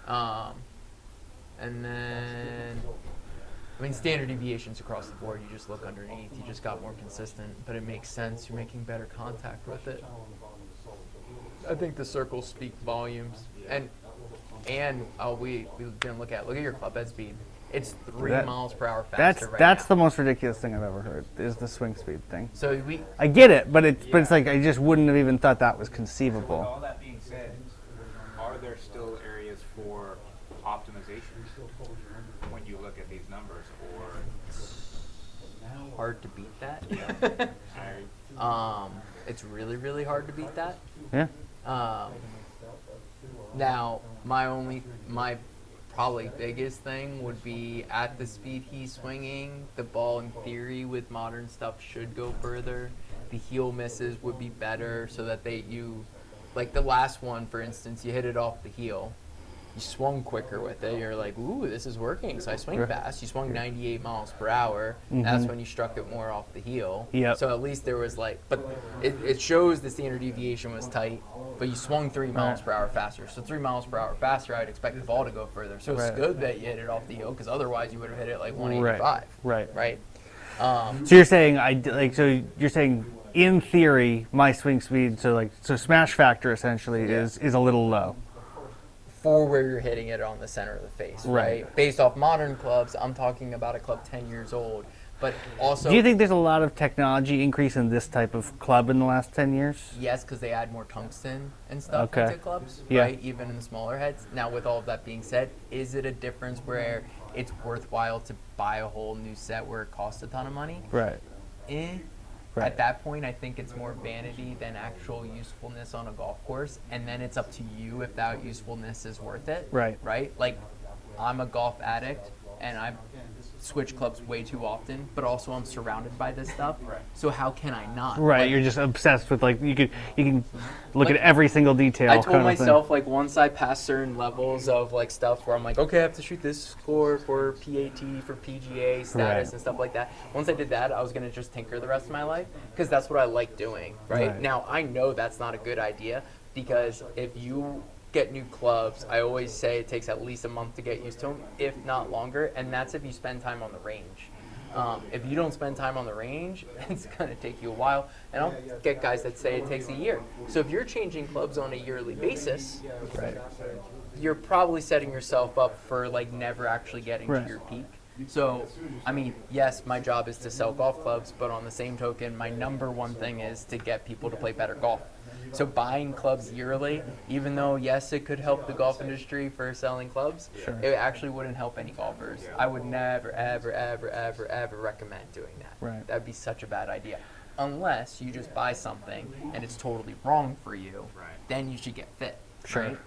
And then, I mean, standard deviations across the board, you just look underneath, you just got more consistent, but it makes sense, you're making better contact with it. I think the circles speak volumes. And we didn't look at your club head speed. It's 3 miles per hour faster That's now. the most ridiculous thing I've ever heard, is the swing speed thing. So I get it, but it's like I just wouldn't have even thought that was conceivable. All that being said, are there still areas for optimization when you look at these numbers, or hard to beat that. It's really, really hard to beat that. Yeah. Now, my probably biggest thing would be at the speed he's swinging, the ball in theory with modern stuff should go further. The heel misses would be better so that like the last one, for instance, you hit it off the heel. You swung quicker with it. You're like, ooh, this is working. So I swing fast. You swung 98 miles per hour. That's when you struck it more off the heel. Yep. So at least there was but it shows the standard deviation was tight, but you swung 3 miles per hour faster. So 3 miles per hour faster, I'd expect the ball to go further. So it's good that you hit it off the heel, because otherwise you would have hit it like 185. Right. So you're saying you're saying in theory my swing speed, so smash factor essentially is a little low. For where you're hitting it on the center of the face, right? Based off modern clubs, I'm talking about a club 10 years old. But also, do you think there's a lot of technology increase in this type of club in the last 10 years? Yes, because they add more tungsten and stuff into clubs, Yeah. right? Even in the smaller heads. Now, with all of that being said, is it a difference where it's worthwhile to buy a whole new set where it costs a ton of money? Right. Right. At that point, I think it's more vanity than actual usefulness on a golf course, and then it's up to you if that usefulness is worth it. Right. Right? Like, I'm a golf addict, and I switch clubs way too often, but also I'm surrounded by this stuff. So how can I not? Right, Like, you're just obsessed with like you can look Like, at every single detail. I told kind of myself like once I pass certain levels of like stuff where I'm like, okay, I have to shoot this score for PAT, for PGA status Right. and stuff like that. Once I did that, I was gonna just tinker the rest of my life because that's what I like doing. Right now, I know that's not a good idea because if you get new clubs, I always say it takes at least a month to get used to them, if not longer, and that's if you spend time on the range. If you don't spend time on the range, it's going to take you a while. And I'll get guys that say it takes a year. So if you're changing clubs on a yearly basis, Right. you're probably setting yourself up for like never actually getting Right. to your peak. So, I mean, yes, my job is to sell golf clubs, but on the same token, my number one thing is to get people to play better golf. So buying clubs yearly, even though, yes, it could help the golf industry for selling clubs, Sure. it actually wouldn't help any golfers. I would never, ever, ever, ever, ever recommend doing that. Right. That'd be such a bad idea. Unless you just buy something and it's totally wrong for you, Right. then you should get fit. Sure. Right?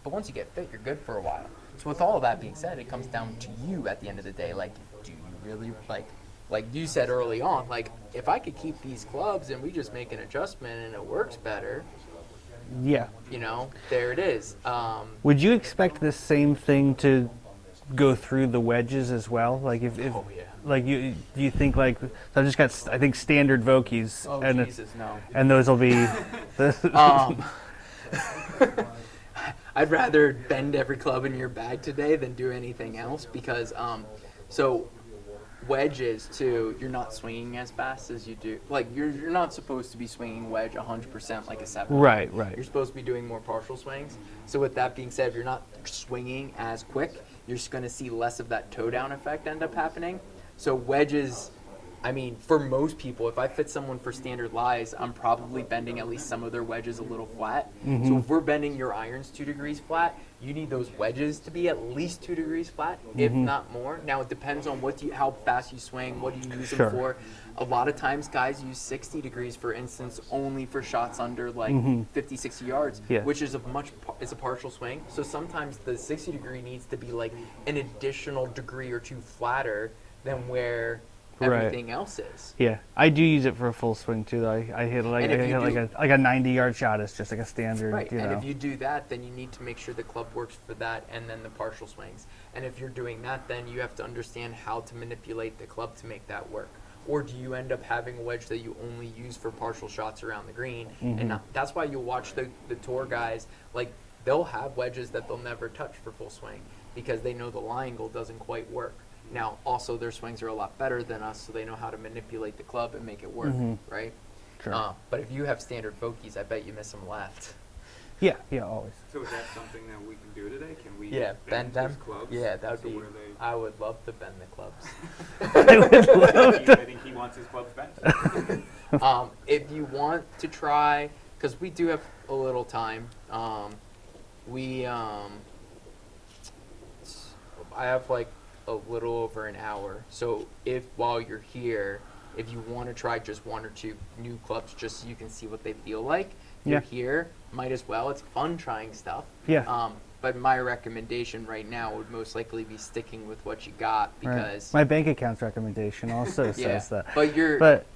But once you get fit, you're good for a while. So with all of that being said, it comes down to you at the end of the day. Like, do you really, like you said early on, like, if I could keep these clubs and we just make an adjustment and it works better, Yeah. you know, there it is. Would you expect this same thing to go through the wedges as well? Like if Oh, yeah. like do you think like so I've just got I think standard Vokies Oh, and Jesus, no. and those will be I'd rather bend every club in your bag today than do anything else because, so wedges too, you're not swinging as fast as you do. Like you're not supposed to be swinging wedge 100% like a 7. Right. You're supposed to be doing more partial swings. So with that being said, if you're not swinging as quick, you're just going to see less of that toe down effect end up happening. So wedges, I mean, for most people, if I fit someone for standard lies, I'm probably bending at least some of their wedges a little flat. So if we're bending your irons 2 degrees flat, you need those wedges to be at least 2 degrees flat, if not more. Now it depends on how fast you swing, what do you use Sure. them for. A lot of times guys use 60 degrees, for instance, only for shots under like 50, 60 yards, Yeah. which is is a partial swing. So sometimes the 60 degree needs to be like an additional degree or 2 flatter than where Right. everything else is. Yeah, I do use it for a full swing too. Though. I hit like And if I you hit do- like a 90-yard shot. It's just like a standard. Right, You and know. if you do that, then you need to make sure the club works for that and then the partial swings. And if you're doing that, then you have to understand how to manipulate the club to make that work. Or do you end up having a wedge that you only use for partial shots around the green? And that's why you'll watch the tour guys, like, they'll have wedges that they'll never touch for full swing because they know the lie angle doesn't quite work. Now, also, their swings are a lot better than us, so they know how to manipulate the club and make it work, right? Sure. But if you have standard Vokies, I bet you miss them left. Yeah, always. So is that something that we can do today? Can we Yeah, bend them. these clubs? Yeah, that would to be. where they- I would love to bend the clubs. I think he wants his clubs bent. If you want to try, because we do have a little time, I have like a little over an hour. So if while you're here, if you want to try just 1 or 2 new clubs, just so you can see what they feel like, you're Yeah. here, might as well. It's fun trying stuff. Yeah. But my recommendation right now would most likely be sticking with what you got Right. because My bank account's recommendation also yeah. says that.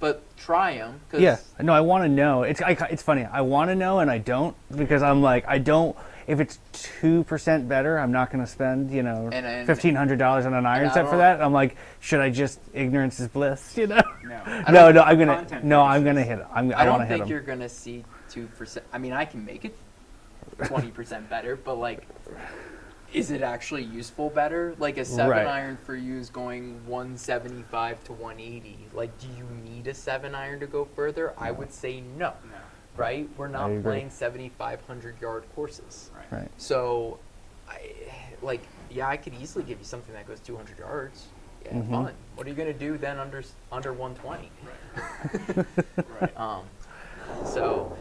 But try them. Yeah, no, I want to know. It's funny. I want to know and I don't because I'm like I don't. If it's 2% better, I'm not going to spend And- $1,500 on an iron I set for don't- that. I'm like, should I just ignorance is bliss? You know? No. No, I'm gonna. Content No, I'm purposes. gonna hit it. I I want don't to hit think them. you're gonna see 2%. I mean, I can make it 20% better, but like, is it actually useful better? Like a 7 Right. iron for you is going 175 to 180. Like, do you need a 7 iron to go further? I would say no. No. Right? We're I not agree. playing 7,500 yard courses. Right. Right. So, I could easily give you something that goes 200 yards. Yeah, Mhm. fun. What are you gonna do then under 120? Right. So,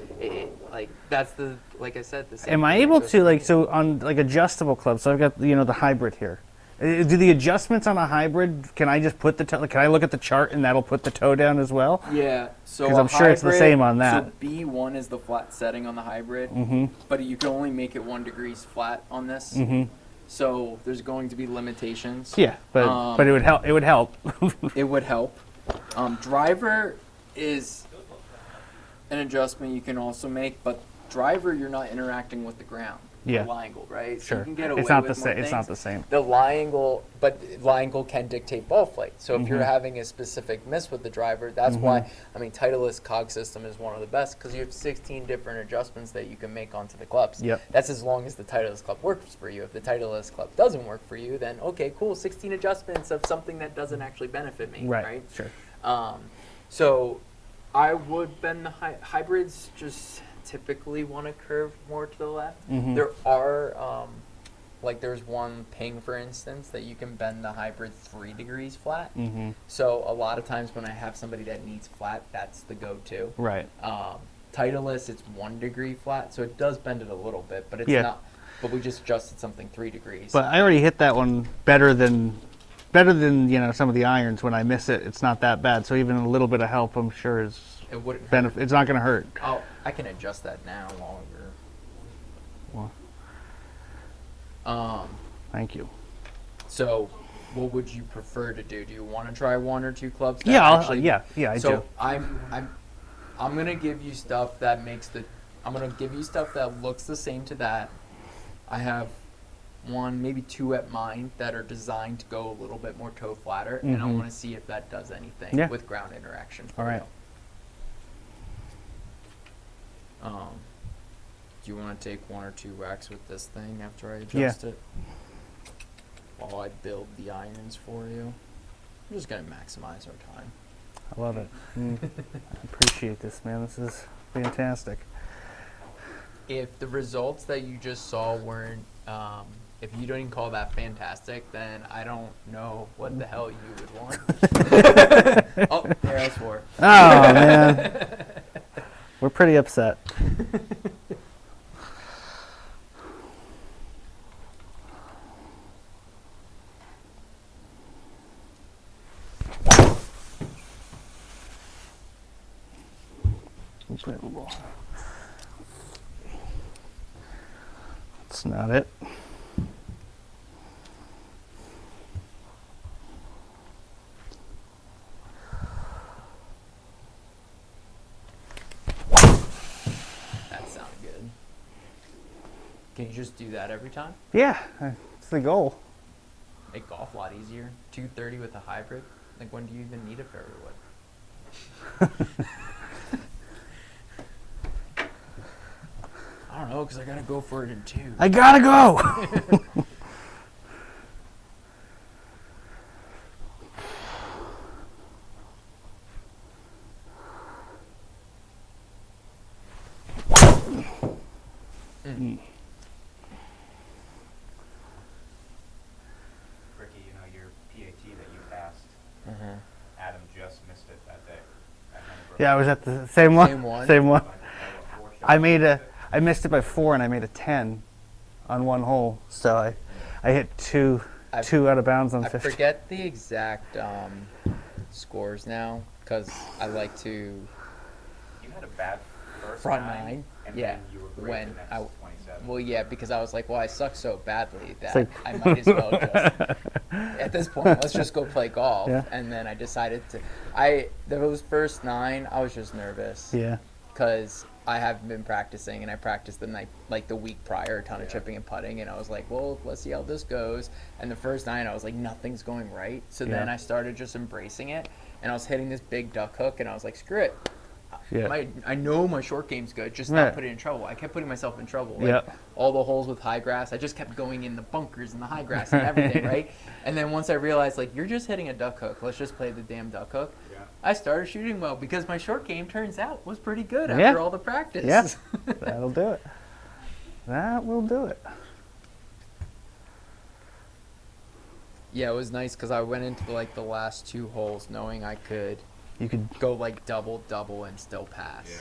that's like I said, the same Am I thing able goes to for like me. so on like adjustable clubs? So I've got the hybrid here. Do the adjustments on a hybrid? Can I just put the toe? Can I look at the chart and that'll put the toe down as well? Yeah, so 'Cause a I'm sure it's the hybrid- same on that. So B1 is the flat setting on the hybrid, but you can only make it 1 degrees flat on this. So there's going to be limitations. Yeah, but it would help. It would help. It would help. Driver is an adjustment you can also make, but driver you're not interacting with the ground. Yeah. The lie angle, right? So Sure. you can get away It's not with the more same. It's not things. the same. The lie angle, but lie angle can dictate ball flight. So if you're Mhm. having a specific miss with the driver, that's why, I mean, Titleist cog system is one of the best because you have 16 different adjustments that you can make onto the clubs. Yep. That's as long as the Titleist club works for you. If the Titleist club doesn't work for you, then okay, cool, 16 adjustments of something that doesn't actually benefit me, right? Sure. So I would bend the hybrids just typically want to curve more to the left. Mhm. There are, like there's one ping, for instance, that you can bend the hybrid 3 degrees flat. Mm-hmm. So a lot of times when I have somebody that needs flat, that's the go-to. Right. Titleist, it's 1 degree flat, so it does bend it a little bit, but it's Yeah. not. But we just adjusted something 3 degrees. But I already hit that one better than some of the irons. When I miss it, it's not that bad. So even a little bit of help, I'm sure, is it wouldn't hurt. benefit. It's not going to hurt. Oh, I can adjust that now while Well, we're. thank you. So, what would you prefer to do? Do you want to try 1 or 2 clubs? that Yeah, actually- I so do. I'm gonna give you stuff that makes I'm gonna give you stuff that looks the same to that. I have 1, maybe 2 at mine that are designed to go a little bit more toe flatter, and I Mhm. want to see if that does anything Yeah. with ground interaction. All right. Do you want to take 1 or 2 whacks with this thing after I adjust it? While I build the irons for you. I'm just gonna maximize our time. I love it. I appreciate this, man. This is fantastic. If the results that you just saw weren't, if you don't even call that fantastic, then I don't know what the hell you would want. Oh, there I was for. Oh man, we're pretty upset. That's not it. That sounded good. Can you just do that every time? Yeah, it's the goal. Make golf a lot easier. 230 with a hybrid. Like, when do you even need a fairway wood? I don't know, because I gotta go for it in 2. I gotta go. Ricky, you know, your PAT that you passed, Adam just missed it that day. Yeah, I was at the same one. Same one? Same one. I made I missed it by 4 and I made a 10 on 1 hole. So I hit two out of bounds on I 50. forget the exact scores now, because I like to You had a bad first front nine, 9. and Yeah, then you were great when the next I 27. well, yeah, because I was like, well, I suck so badly that like- I might as well just at this point let's just go play golf. Yeah. And then I decided to those first 9 I was just nervous Yeah. because I haven't been practicing, and I practiced the night, like the week prior, a ton of chipping and putting, and I was like, well, let's see how this goes. And the first 9, I was like, nothing's going right. So then Yeah. I started just embracing it, and I was hitting this big duck hook, and I was like, screw it. Yeah. I know my short game's good, just Right. not put it in trouble. I kept putting myself in trouble. Like, Yeah. all the holes with high grass, I just kept going in the bunkers and the high grass and everything, right? And then once I realized, like, you're just hitting a duck hook, let's just play the damn duck hook. Yeah. I started shooting well because my short game, turns out, was pretty good Yeah. after all the practice. Yeah. That'll do it. That will do it. Yeah, it was nice because I went into like the last 2 holes knowing I could You could. go like double and still pass. Yeah.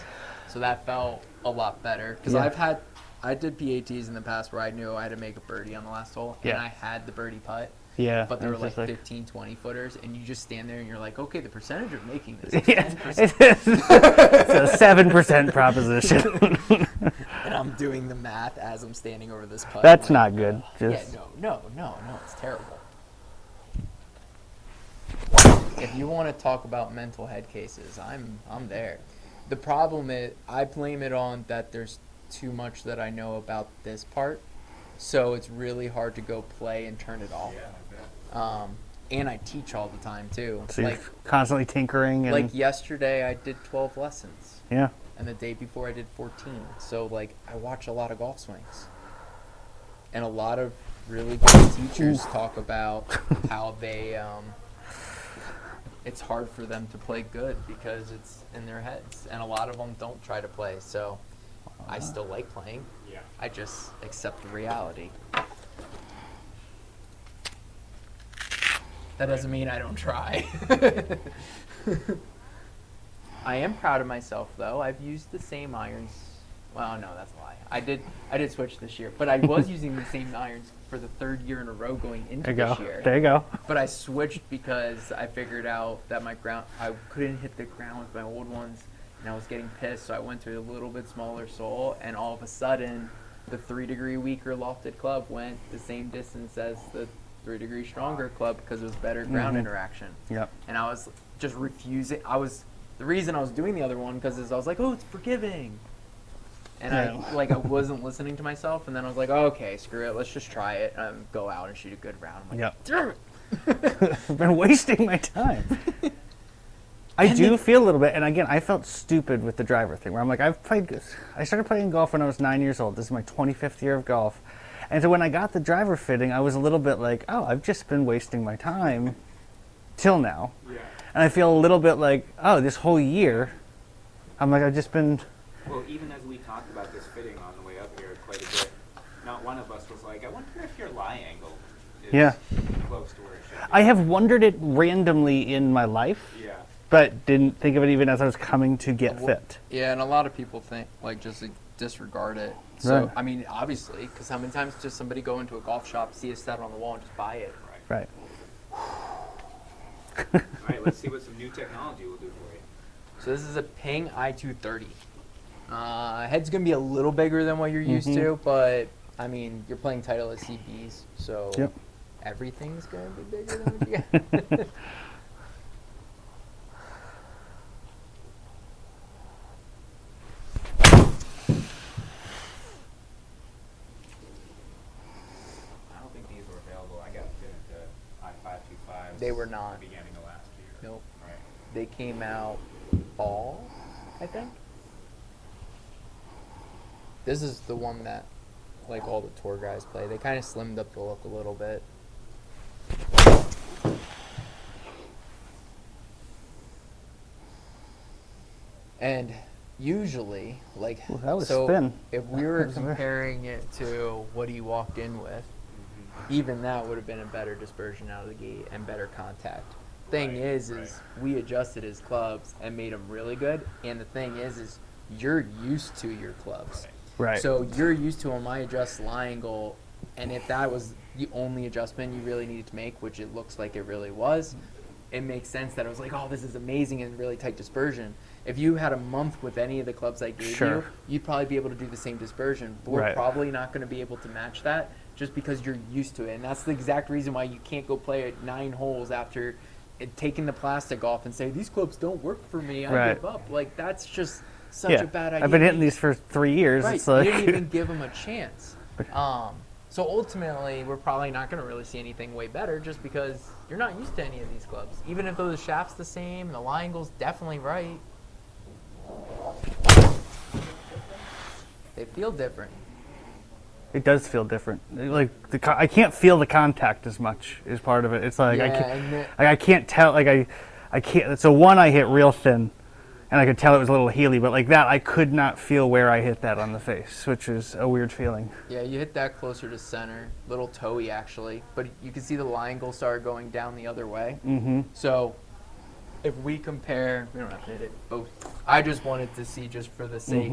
So that felt a lot better because Yeah. I did PATs in the past where I knew I had to make a birdie on the last hole, and Yeah. I had the birdie putt, Yeah. but they were it's like just 15, 20 footers, and you just stand there and you're like, okay, the percentage of making this is Yes, 10%. it's a 7% proposition. And I'm doing the math as I'm standing over this putt. That's I'm like, not good. yeah, Just no, it's terrible. If you want to talk about mental head cases, I'm there. The problem is, I blame it on that there's too much that I know about this part, so it's really hard to go play and turn it off. And I teach all the time too. So you're constantly tinkering. And Like yesterday, I did 12 lessons. Yeah. And the day before, I did 14. So like, I watch a lot of golf swings, and a lot of really good teachers talk about how they. It's hard for them to play good because it's in their heads, and a lot of them don't try to play. So I still like playing. Yeah. I just accept the reality. That doesn't mean I don't try. I am proud of myself, though. I've used the same irons. Well, no, that's a lie. I did switch this year, but I was using the same irons for the 3rd year in a row going into this year. There you go. But I switched because I figured out that I couldn't hit the ground with my old ones, and I was getting pissed. So I went to a little bit smaller sole, and all of a sudden, the 3-degree weaker lofted club went the same distance as the 3-degree stronger club because it was better ground interaction. Yep. And I was just refusing. The reason I was doing the other one because I was like, oh, it's forgiving. And I wasn't listening to myself, and then I was like, oh, okay, screw it, let's just try it, and go out and shoot a good round. I'm like, damn it. I've been wasting my time. I do feel a little bit, and again, I felt stupid with the driver thing, where I'm like, I started playing golf when I was 9 years old. This is my 25th year of golf. And so when I got the driver fitting, I was a little bit like, oh, I've just been wasting my time till now. Yeah. And I feel a little bit like, oh, this whole year, I'm like, I've just been... Well, even as we talked about this fitting on the way up here quite a bit, not one of us was like, I wonder if your lie angle is close to where it should be. I have wondered it randomly in my life, but didn't think of it even as I was coming to get fit. Yeah, and a lot of people think, just disregard it. So, Right. I mean, obviously, because how many times does somebody go into a golf shop, see a stat on the wall, and just buy it? Right. All right, let's see what some new technology will do for you. So this is a Ping I-230. Head's going to be a little bigger than what you're used to, but, I mean, you're playing Titleist CBs, so everything's going to be bigger than what you got. They were not. Beginning of last year. Nope. Right. They came out fall, I think. This is the one that, all the tour guys play. They kind of slimmed up the look a little bit. And usually, that was spin. if we were comparing it to what he walked in with, even that would have been a better dispersion out of the gate and better contact. Thing is we adjusted his clubs and made them really good. And the thing is you're used to your clubs. Right. So you're used to them. I adjust lie angle, and if that was the only adjustment you really needed to make, which it looks like it really was, it makes sense that it was like, oh, this is amazing and really tight dispersion. If you had a month with any of the clubs I gave you, you'd probably be able to do the same dispersion. But we're probably not going to be able to match that just because you're used to it. And that's the exact reason why you can't go play at 9 holes after taking the plastic off and say, these clubs don't work for me, I give up. That's just such a bad idea. I've been hitting these for 3 years. Right, It's like... you didn't even give them a chance. So ultimately, we're probably not going to really see anything way better just because you're not used to any of these clubs. Even if the shaft's the same, the lie angle's definitely right. They feel different. It does feel different. I can't feel the contact as much is part of it. It's like I can't tell. I can't. So one, I hit real thin, and I could tell it was a little heely. But like that, I could not feel where I hit that on the face, which is a weird feeling. Yeah, you hit that closer to center, little toey actually. But you can see the lie angle started going down the other way. Mm-hmm. So if we compare, we don't have to hit it both. I just wanted to see just for the sake,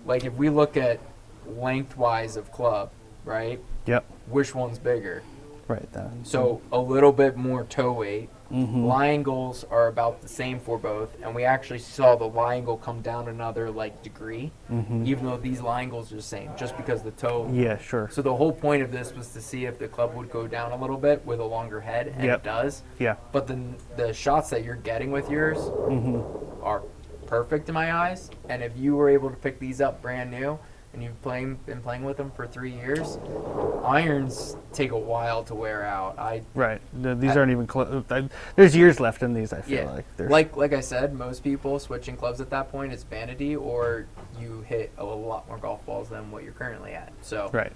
if we look at lengthwise of club, right? Yep. Which one's bigger? Right then. So a little bit more toe weight Lie angles are about the same for both, and we actually saw the lie angle come down another like degree, even though these lie angles are the same, just because the toe. Yeah, sure. So the whole point of this was to see if the club would go down a little bit with a longer head, and Yep. it does. Yeah. But the shots that you're getting with yours are perfect in my eyes, and if you were able to pick these up brand new, and you've been playing with them for 3 years, irons take a while to wear out. Right. These aren't even close. There's years left in these, I feel Yeah, like. There's, like I said, most people switching clubs at that point, it's vanity, or you hit a lot more golf balls than what you're currently at. So right.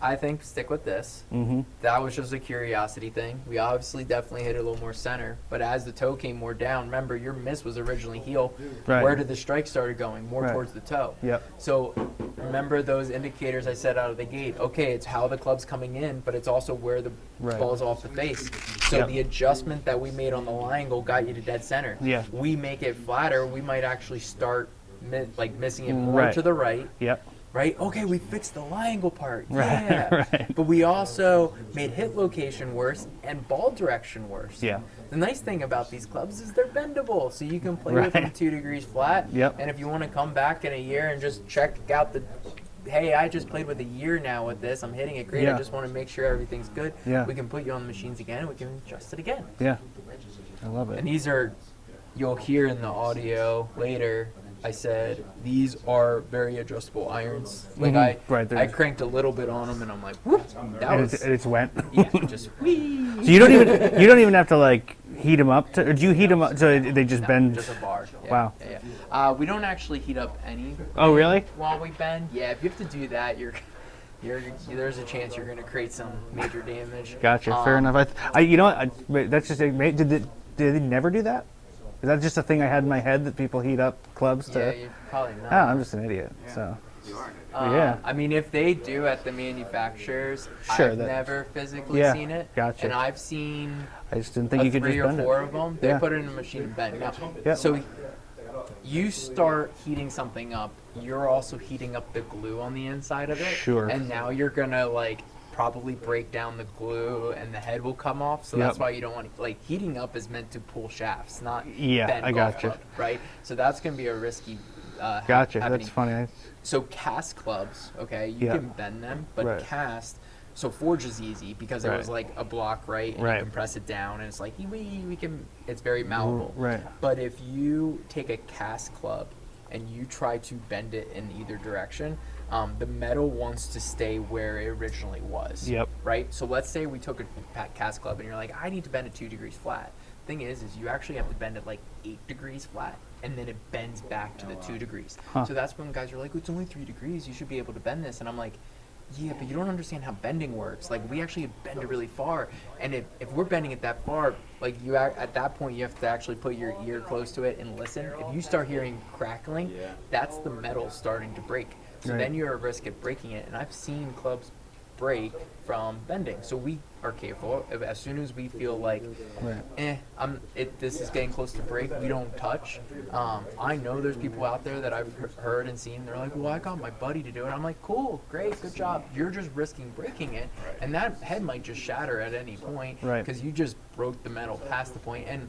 I think stick with this. Mm-hmm. That was just a curiosity thing. We obviously definitely hit it a little more center, but as the toe came more down, remember your miss was originally heel. Right. Where did the strike started going? More Right. towards the toe. Yep. So remember those indicators I said out of the gate. Okay, it's how the club's coming in, but it's also where the Right. ball's off the face. So Yep. the adjustment that we made on the lie angle got you to dead center. Yeah. We make it flatter, we might actually start missing it more Right. to the right. Yep. Right? Okay, we fixed the lie angle part. Right, Yeah. right. But we also made hit location worse and ball direction worse. Yeah. The nice thing about these clubs is they're bendable, so you can play with them Right. 2 degrees flat. Yep. And if you want to come back in a year and just check out hey, I just played with a year now with this, I'm hitting it great, Yeah. I just want to make sure everything's good. Yeah. We can put you on the machines again, and we can adjust it again. Yeah. I love it. And these are, you'll hear in the audio later, I said, these are very adjustable irons. Like Mhm. Right, I cranked a little bit on them, and I'm like, whoop, that and was, it's went. yeah, just whee. So you don't even have to like heat them up. Or do you heat them up so they just No, bend? just a bar. Yeah, Wow. Yeah. We don't actually heat up any. Oh, really? While we bend, yeah. If you have to do that, there's a chance you're going to create some major damage. Gotcha. Fair enough. You know what? Wait, that's just did they never do that? Is that just a thing I had in my head that people heat up clubs to? Yeah, you're probably not. Oh, I'm just an idiot. So. You are. Yeah. I mean, if they do at the manufacturers, Sure, I've that- never physically Yeah, seen it. gotcha. And I've seen I just didn't think you could 3 just or bend 4 it. of them. They Yeah. put it in a machine and bend. Now, Yeah. so you start heating something up, you're also heating up the glue on the inside of it. Sure. And now you're gonna probably break down the glue, and the head will come off. So that's Yep. why you don't want heating up is meant to pull shafts, not Yeah, bend I golf gotcha. club, right? So that's gonna be a risky. Gotcha. happening. That's funny. So cast clubs, okay, you Yeah. can bend them, but Right. cast. So forge is easy because it Right. was like a block, right? And Right. you can press it down, and it's like we can. It's very malleable. Right. But if you take a cast club and you try to bend it in either direction, the metal wants to stay where it originally was. Yep. Right. So let's say we took a cast club, and you're like, I need to bend it 2 degrees flat. Thing is you actually have to bend it like 8 degrees flat, and then it bends back to the 2 degrees. Huh. So that's when guys are like, it's only 3 degrees, you should be able to bend this. And I'm like, yeah, but you don't understand how bending works. Like, we actually bend it really far, and if we're bending it that far, at that point you have to actually put your ear close to it and listen. If you start hearing crackling, that's the metal starting to break. So Right. then you're at risk of breaking it. And I've seen clubs break from bending. So we are careful. As soon as we feel like, Right. this is getting close to break, we don't touch. I know there's people out there that I've heard and seen. They're like, well, I got my buddy to do it. I'm like, cool, great, good job. You're just risking breaking it, and that head might just shatter at any point Right. because you just broke the metal past the point, and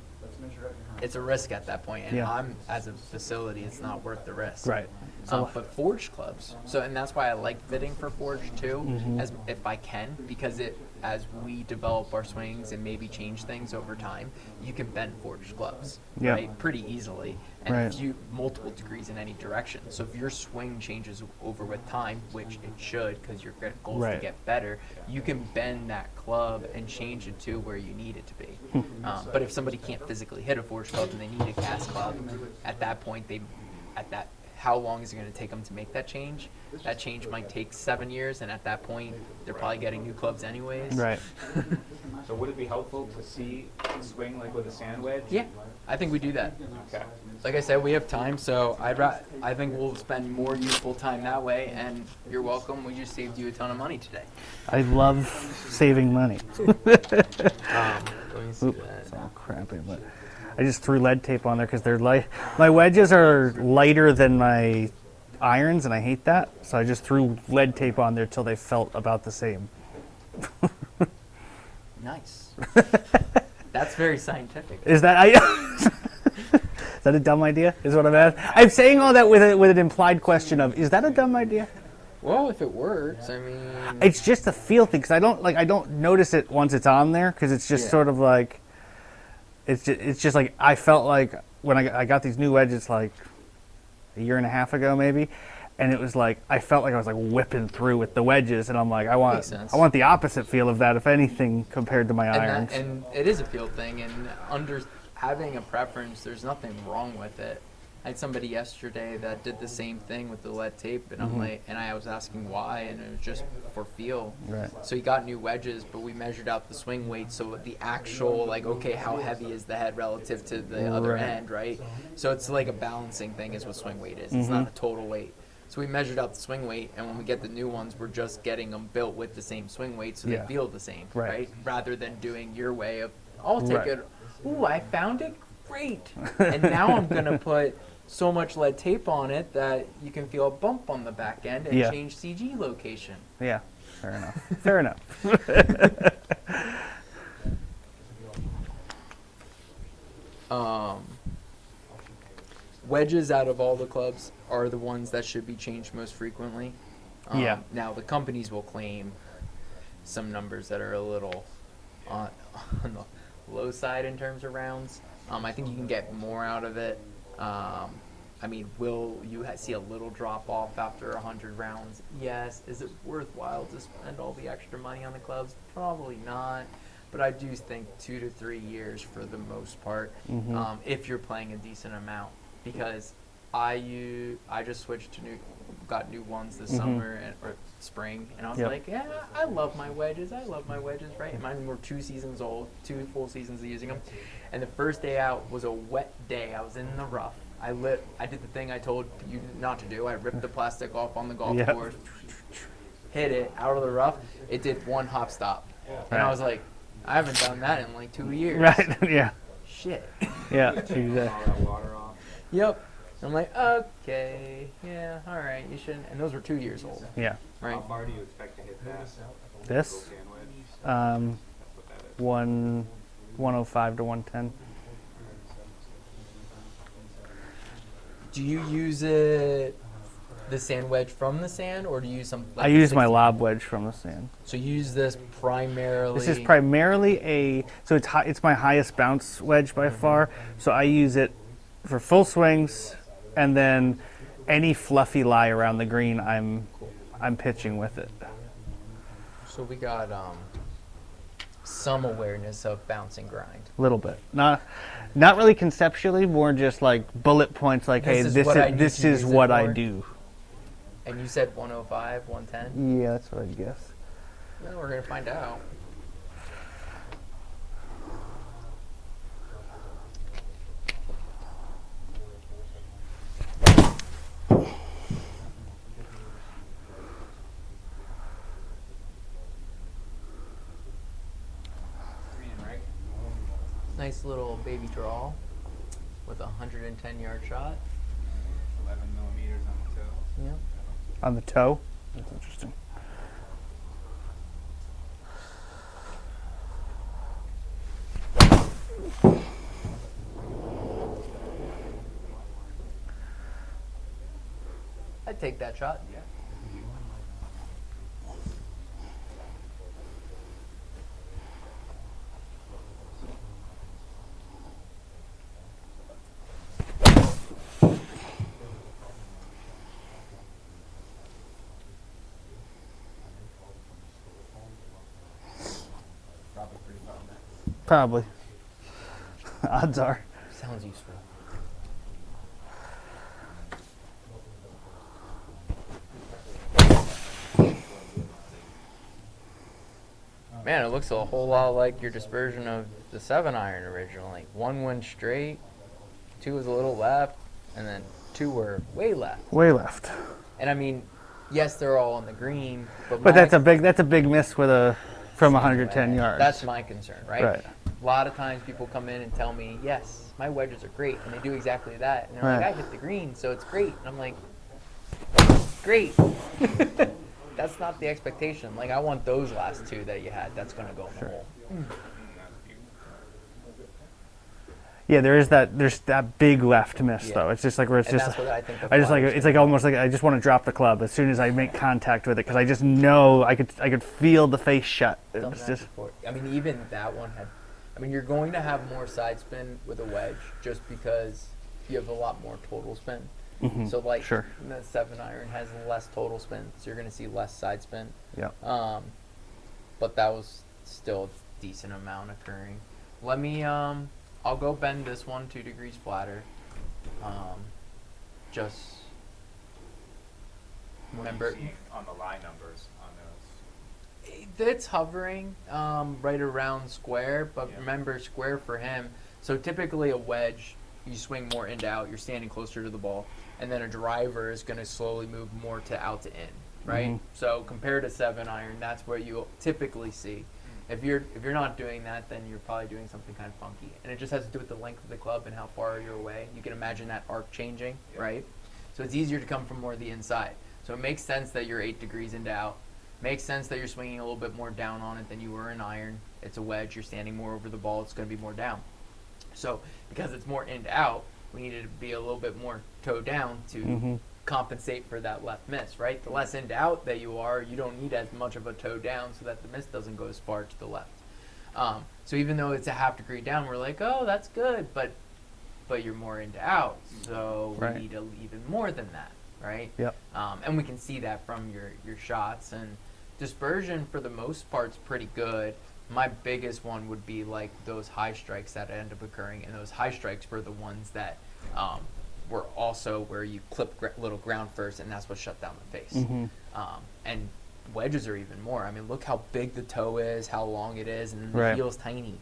it's a risk at that point. And Yeah. I'm, as a facility, it's not worth the risk. Right. But forged clubs. And that's why I like fitting for forged too, Mm-hmm. as if I can, because as we develop our swings and maybe change things over time, you can bend forged clubs, Yeah. right, pretty easily, and Right. if you multiple degrees in any direction. So if your swing changes over with time, which it should, because your goal is Right. to get better, you can bend that club and change it to where you need it to be. But if somebody can't physically hit a forged club and they need a cast club, at that point how long is it going to take them to make that change? That change might take 7 years, and at that point, they're probably getting new clubs anyways. Right. So would it be helpful to see swing like with a sand wedge? Yeah, I think we do that. Okay. Like I said, we have time, so I think we'll spend more useful time that way, and you're welcome. We just saved you a ton of money today. I love saving money. Let me see Oop, that. it's all crappy, but I just threw lead tape on there because they're light. My wedges are lighter than my irons, and I hate that. So I just threw lead tape on there till they felt about the same. Nice. That's very scientific. Is that is that a dumb idea? Is what I'm asking. I'm saying all that with an implied question of, is that a dumb idea? Well, if it works, I mean. It's just a feel thing because I don't notice it once it's on there because it's just sort of like it's just like I felt like when I got these new wedges like a year and a half ago maybe, and it was like I felt like I was like whipping through with the wedges, and I'm like I want the opposite feel of that if anything compared to my irons. And it is a feel thing, and having a preference, there's nothing wrong with it. I had somebody yesterday that did the same thing with the lead tape, and I'm like, and I was asking why, and it was just for feel. Right. So he got new wedges, but we measured out the swing weight, so the actual like, okay, how heavy is the head relative to the other end, right? So it's like a balancing thing is what swing weight is. It's not a total weight. So we measured out the swing weight, and when we get the new ones, we're just getting them built with the same swing weight, so they feel the same, right? Rather than doing your way of, I'll take it. Ooh, I found it. Great. And now I'm gonna put so much lead tape on it that you can feel a bump on the back end and change CG location. Yeah, fair enough. Fair enough. Wedges out of all the clubs are the ones that should be changed most frequently. Now the companies will claim some numbers that are a little on the low side in terms of rounds. I think you can get more out of it. I mean, will you see a little drop off after 100 rounds? Yes. Is it worthwhile to spend all the extra money on the clubs? Probably not. But I do think 2 to 3 years for the most part, if you're playing a decent amount. Because I just switched to got new ones this summer or spring, and I was like, yeah, I love my wedges, right? Mine were 2 seasons old, 2 full seasons of using them. And the first day out was a wet day. I was in the rough. I did the thing I told you not to do. I ripped the plastic off on the golf course, hit it out of the rough. It did 1 hop stop. And I was like, I haven't done that in like 2 years. Right, yeah. Shit. Yeah, exactly. Water off. Yep. I'm like, okay, yeah, all right, you shouldn't. And those were 2 years old. Yeah. Right. How far do you expect to hit that? This? Sand wedge? That's what that is. 105 to 110. Do you use the sand wedge from the sand, or do you use some? Like I use my 60? lob wedge from the sand. So you use this primarily. This is primarily it's my highest bounce wedge by far. So I use it for full swings, and then any fluffy lie around the green, I'm pitching with it. So we got some awareness of bounce and grind. A little bit, not really conceptually, more just like bullet points. Like, hey, this is what I do. And you said 105, 110. Yeah, that's what I guess. Well, we're gonna find out. Nice little baby draw with a 110-yard shot. 11 millimeters on the toe. Yep. On the toe? That's interesting. I'd take that shot. Yeah. Probably. Odds are. Sounds useful. Man, it looks a whole lot like your dispersion of the 7-iron originally. 1 went straight, 2 was a little left, and then 2 were way left. Way left. And I mean, yes, they're all on the green, but that's a big miss with from 110 yards. That's my concern, right? Right. A lot of times people come in and tell me, yes, my wedges are great, and they do exactly that. And they're like, I hit the green, so it's great. And I'm like, great. That's not the expectation. Like, I want those last 2 that you had. That's going to go in the hole. Yeah, there's that big left miss Yeah. though. It's just like where it's And just. that's what I think the I just like flyer's it's gonna like almost like I just want to drop the club as soon as I make contact with it because I just know I could feel the face shut. Done It's that just before. I mean, even that one had. I mean, you're going to have more side spin with a wedge just because you have a lot more total spin. So like sure. the 7-iron has less total spin, so you're going to see less side spin. Yeah. But that was still a decent amount occurring. Let me I'll go bend this one 2 degrees flatter. Just What are you remember seeing on the line numbers on those? it's hovering right around square, but Yeah. remember square for him. So typically a wedge, you swing more in to out, you're standing closer to the ball, and then a driver is going to slowly move more to out to in, right? So compared to 7-iron, that's what you typically see. If you're not doing that, then you're probably doing something kind of funky, and it just has to do with the length of the club and how far you're away. You can imagine that arc changing, Yeah. right? So it's easier to come from more the inside. So it makes sense that you're 8 degrees into out. Makes sense that you're swinging a little bit more down on it than you were in iron. It's a wedge. You're standing more over the ball. It's going to be more down. So because it's more in to out, we needed to be a little bit more toe down to compensate for that left miss, right? The less in to out that you are, you don't need as much of a toe down so that the miss doesn't go as far to the left. So even though it's a half degree down, we're like, oh, that's good, but you're more into out, so Right. we need even more than that, right? Yep. And we can see that from your shots, and dispersion for the most part's pretty good. My biggest one would be like those high strikes that end up occurring, and those high strikes were the ones that were also where you clip little ground first, and that's what shut down the face. And wedges are even more. I mean, look how big the toe is, how long it is, and the Right. heel's tiny.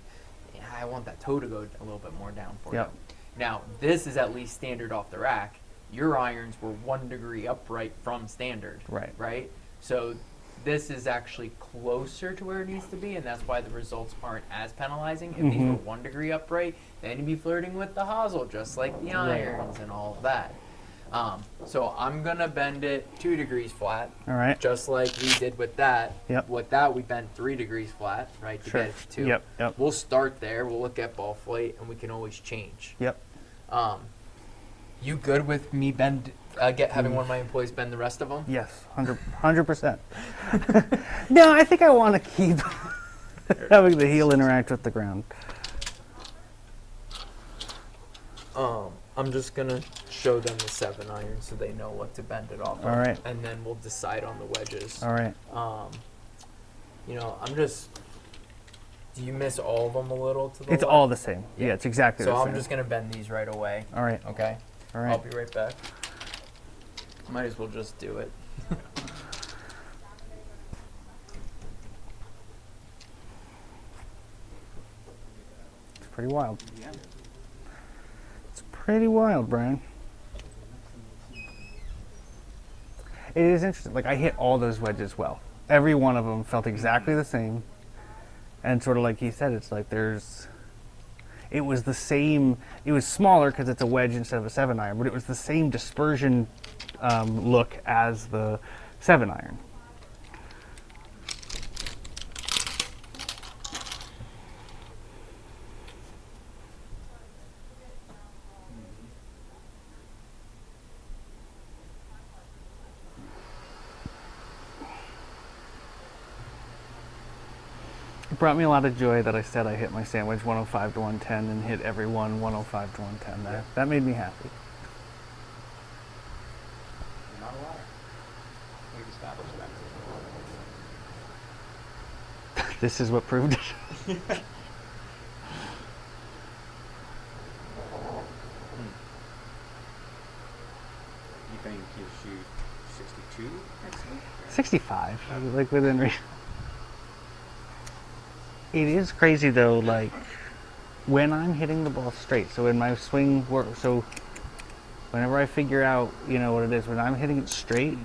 Yeah, I want that toe to go a little bit more down for Yep. you. Now, this is at least standard off the rack. Your irons were 1 degree upright from standard. Right. Right? So this is actually closer to where it needs to be, and that's why the results aren't as penalizing. If these were 1 degree upright, then you'd be flirting with the hosel, just like the irons and all of that. So I'm going to bend it 2 degrees flat, All right. just like we did with that. Yep. With that, we bent 3 degrees flat, right, to Sure. get it to 2. Yep, yep. We'll start there. We'll look at ball flight, and we can always change. Yep. You good with me having one of my employees bend the rest of them? Yes. 100%. No, I think I want to keep having the heel interact with the ground. I'm just gonna show them the 7-iron so they know what to bend it off of. All right. And then we'll decide on the wedges. All right. Do you miss all of them a little to the It's left? all the same. Yeah. Yeah, it's exactly So the same. I'm just gonna bend these right away. All right. Okay? All I'll right. be right back. Might as well just do it. It's pretty wild. Yeah. It's pretty wild, Brian. It is interesting. Like, I hit all those wedges well. Every one of them felt exactly the same. And sort of like he said, it's like it was the same, it was smaller because it's a wedge instead of a 7-iron, but it was the same dispersion look as the 7-iron. It brought me a lot of joy that I said I hit my sandwich 105 to 110 and hit every one 105 to 110 there. That made me happy. Not a lot. We've established that. This is what proved it. You think you shoot 62 next week? 65, like within reason. It is crazy though, like when I'm hitting the ball straight, so in my swing work, so whenever I figure out, what it is, when I'm hitting it straight,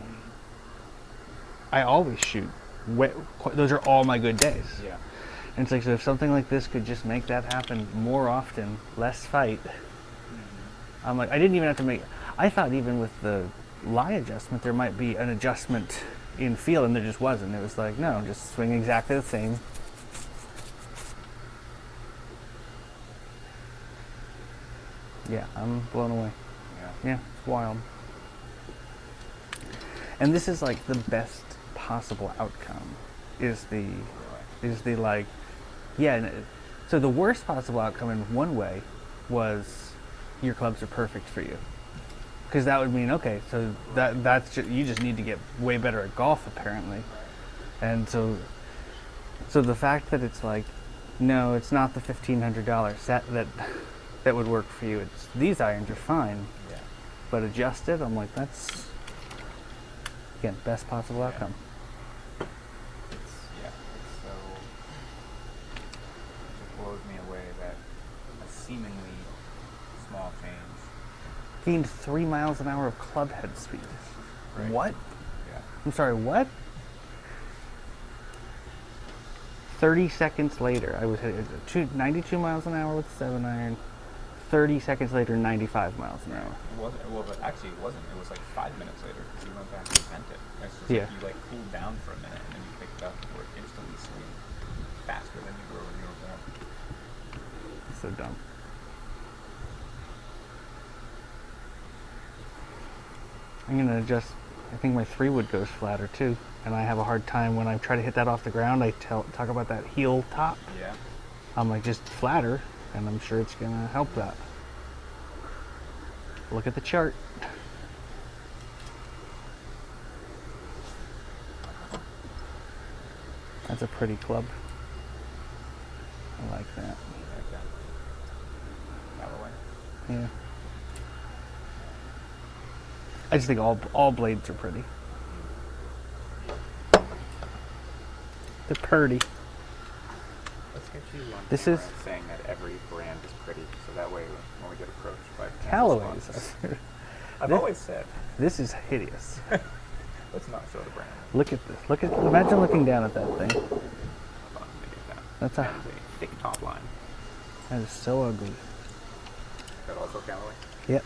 I always shoot. Those are all my good days. Yeah. And it's like, so if something like this could just make that happen more often, less fight, I'm like, I didn't even have to I thought even with the lie adjustment, there might be an adjustment in feel, and there just wasn't. It was like, no, just swing exactly the same. Yeah, I'm blown away. Yeah. Yeah, it's wild. And this is like the best possible outcome. Is the like, yeah. So the worst possible outcome in one way was your clubs are perfect for you, because that would mean, okay, so you just need to get way better at golf apparently, and so the fact that it's like, no, it's not the $1,500 set that would work for you. It's these irons are fine, Yeah. but adjusted. I'm like, that's again best possible outcome. It's so, it blows me away that a seemingly small change. Gained 3 miles an hour of club head speed. Right. What? Yeah. I'm sorry, what? 30 seconds later, I was hitting 92 miles an hour with 7-iron. 30 seconds later, 95 miles an hour. It wasn't, well, but actually it wasn't. It was like 5 minutes later because you went back and bent it. It's just Yeah. like you like cooled down for a minute and then you picked it up and were instantly swinging faster than you were when you were born. So dumb. I'm gonna adjust. I think my 3-wood goes flatter too, and I have a hard time when I try to hit that off the ground. I talk about that heel top. Yeah. I'm like, just flatter, and I'm sure it's gonna help that. Look at the chart. That's a pretty club. I like that. Like that. Callaway. Yeah. I just think all blades are pretty. They're pretty. Let's get you on This camera is- saying that every brand is pretty, so that way when we get approached by Callaways. sponsors- I've This- always said, This is hideous. let's not show the brand. Look at this. Imagine looking down at that thing. Hold on, let me get that. That's That is a thick top line. that is so ugly. Is that also Callaway? Yep.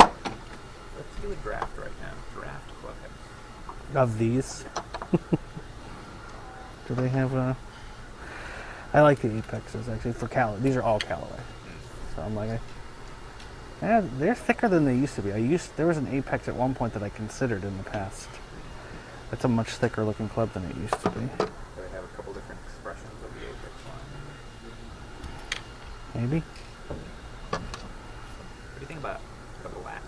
Let's do a draft right now. Draft club heads. Of these. Do they have a? I like the Apexes actually for Callaway. These are all Callaway. So I'm like, yeah, they're thicker than they used to be. There was an Apex at one point that I considered in the past. It's a much thicker looking club than it used to be. So they have a couple different expressions of the Apex line. Maybe. What do you think about the black?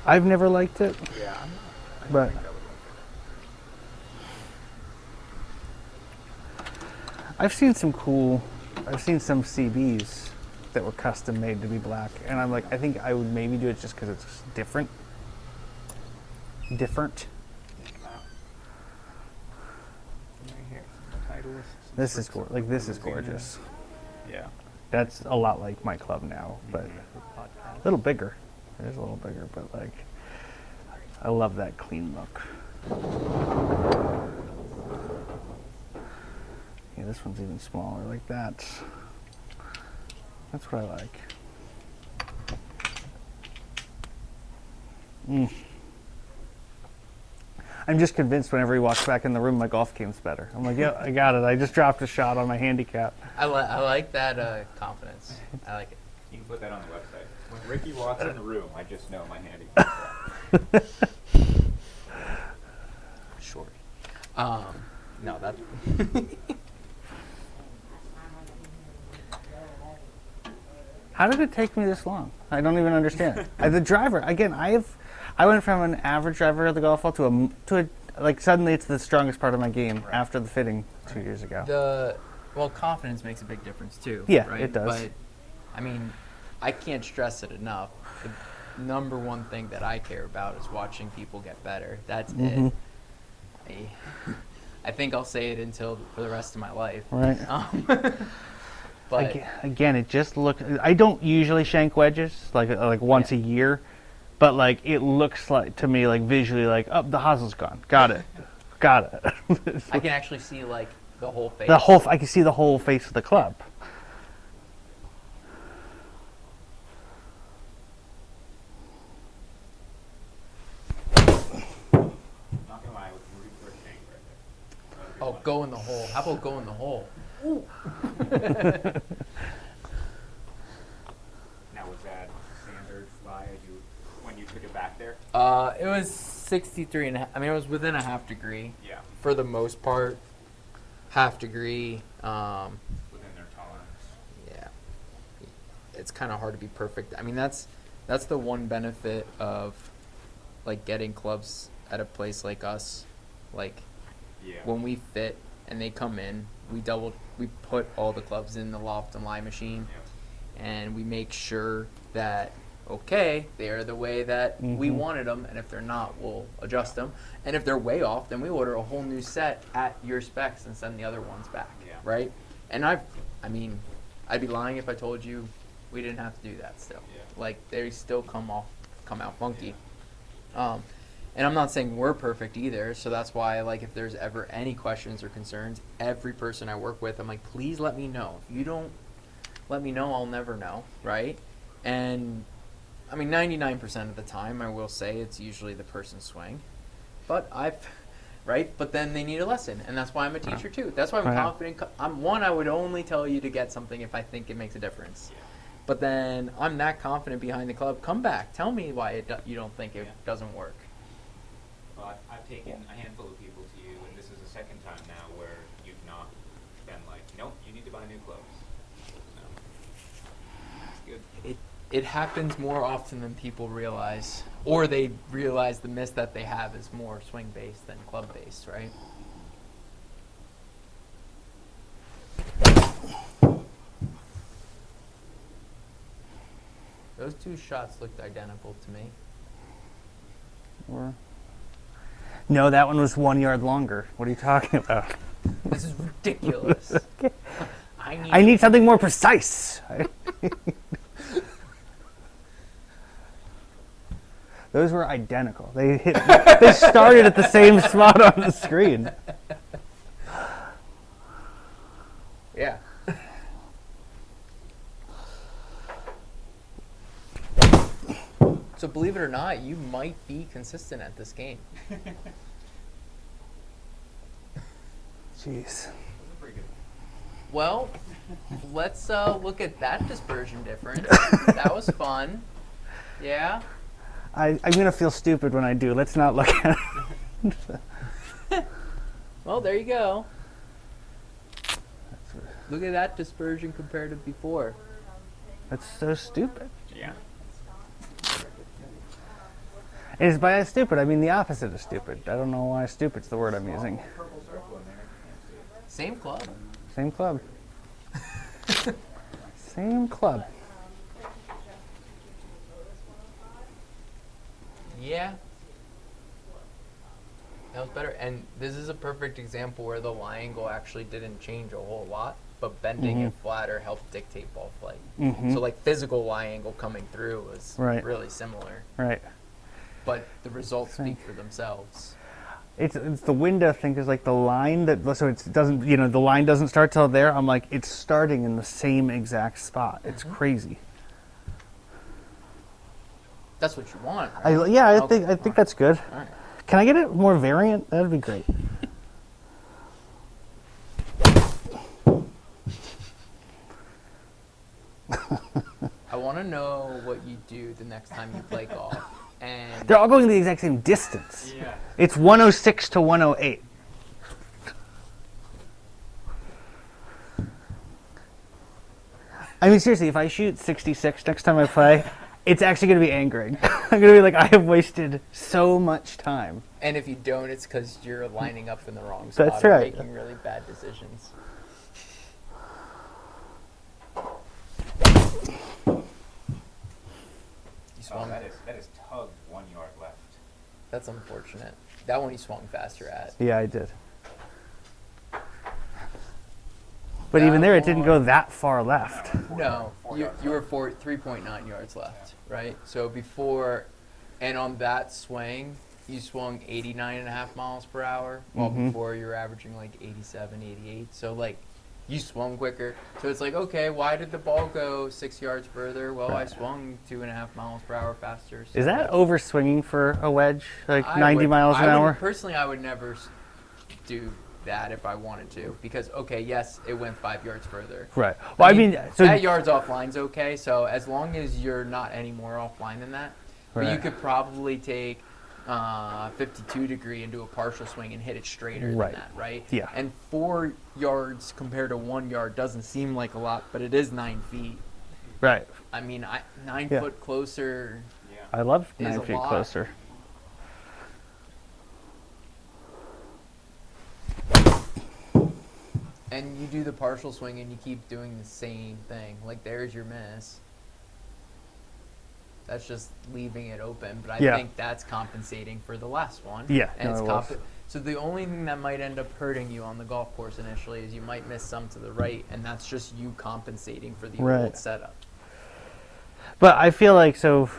I've never liked it. Yeah, I But- think I would like I've seen some CBs that were custom made to be black, and I'm like, I think I would maybe do it just because it's different. Different. it. Right here, Titleist. This is this is gorgeous. Yeah. That's a lot like my club now, but a little bigger. It is a little bigger, but like, I love that clean look. Yeah, this one's even smaller, like that. That's what I like. I'm just convinced whenever he walks back in the room, my golf game's better. I'm like, yeah, I got it. I just dropped a shot on my handicap. I like that confidence. I like it. You can put that on the website. When Ricky walks in the room, I just know my handicap. Short. No, that's. How did it take me this long? I don't even understand. The driver, again, I went from an average driver of the golf ball to a like suddenly it's the strongest part of my game after the fitting 2 years ago. Confidence makes a big difference too. Yeah, right? it does. But I mean, I can't stress it enough. The number one thing that I care about is watching people get better. That's it. I think I'll say it for the rest of my life. Right. But Again, it just looks. I don't usually shank wedges like once a year, but like it looks like to me like visually like, oh, the hossel's gone. Got it. I can actually see like the whole face. I can see the whole face of the club. Not gonna lie, I was rooting for a shank will go in the hole. Now was that standard fly as you when you took it back there? It was 63 and I mean, it was within a half degree Yeah, for the most part. Half degree. within their tolerance. Yeah, it's kind of hard to be perfect. I mean, that's the one benefit of like getting clubs at a place like us. Like Yeah. when we fit and they come in, we put all the clubs in the loft and lie machine, and we make sure that okay, they are the way that we wanted them, and if they're not, we'll adjust them. And if they're way off, then we order a whole new set at your specs and send the other ones back. Yeah. Right? And I mean, I'd be lying if I told you we didn't have to do that still. Yeah. Like they still come out funky. And I'm not saying we're perfect either, so that's why like if there's ever any questions or concerns, every person I work with, I'm like, please let me know. If you don't let me know, I'll never know, right? And I mean, 99% of the time, I will say it's usually the person's swing. But right? But then they need a lesson, and that's why I'm a teacher too. That's why I'm confident. I would only tell you to get something if I think it makes a difference. Yeah. But then I'm that confident behind the club. Come back, tell me why you don't think it doesn't work. Well, I've taken a handful of people to you, and this is the second time now where you've not been like, nope, you need to buy new clubs. So, that's good. It happens more often than people realize, or they realize the miss that they have is more swing based than club based, right? Those two shots looked identical to me. No, that one was 1 yard longer. What are you talking about? This is ridiculous. I need something more precise. Those were identical. They started at the same spot on the screen. Yeah. So believe it or not, you might be consistent at this game. Jeez. Pretty good. Well, let's look at that dispersion difference. That was fun. Yeah. I'm going to feel stupid when I do. Let's not look at it. Well, there you go. Look at that dispersion compared to before. That's so stupid. Yeah. And by stupid, I mean the opposite of stupid. I don't know why stupid's the word I'm using. Purple circle in there. Can't see it. Same club. Same club. Same club. Yeah. That was better. And this is a perfect example where the lie angle actually didn't change a whole lot, but bending it flatter helped dictate ball flight. So like physical lie angle coming through was really similar. Right. But the results speak for themselves. It's the window thing, because like the line so it doesn't, the line doesn't start till there. I'm like, it's starting in the same exact spot. It's crazy. That's what you want, right? I think that's good. All right. Can I get it more variant? That'd be great. I want to know what you do the next time you play golf. And They're all going the exact same distance. Yeah. It's 106 to 108. I mean, seriously, if I shoot 66 next time I play, it's actually going to be angering. I'm going to be like, I have wasted so much time. And if you don't, it's because you're lining up in the wrong spot. That's or right. Making really bad decisions. You swung. That is tugged 1 yard left. That's unfortunate. That one you swung faster at. Yeah, I did. But even there, it didn't go that far left. No, you were 3.9 yards left, right? So before, and on that swing, you swung 89.5 miles per hour, while before you were averaging like 87, 88. So like, you swung quicker. So it's like, okay, why did the ball go 6 yards further? Well, I swung 2.5 miles per hour faster. So Is that over swinging for a wedge, like I 90 would- miles an hour? Personally, I would never do that if I wanted to, because okay, yes, it went 5 yards further. Right. Well, I mean, so that yards offline's okay. So as long as you're not any more offline than that, but you Right. could probably take 52 degree into a partial swing and hit it straighter Right. than that, right? Yeah. And 4 yards compared to 1 yard doesn't seem like a lot, but it is 9 feet. right. I mean, 9 Yeah. foot closer. Yeah. I love Is 9 a feet lot. closer. And you do the partial swing and you keep doing the same thing. Like, there's your miss. That's just leaving it open. But I Yeah. think that's compensating for the last one. Yeah, And no, it's it was. so the only thing that might end up hurting you on the golf course initially is you might miss some to the right, and that's just you compensating for the Right. old setup. But I feel like, so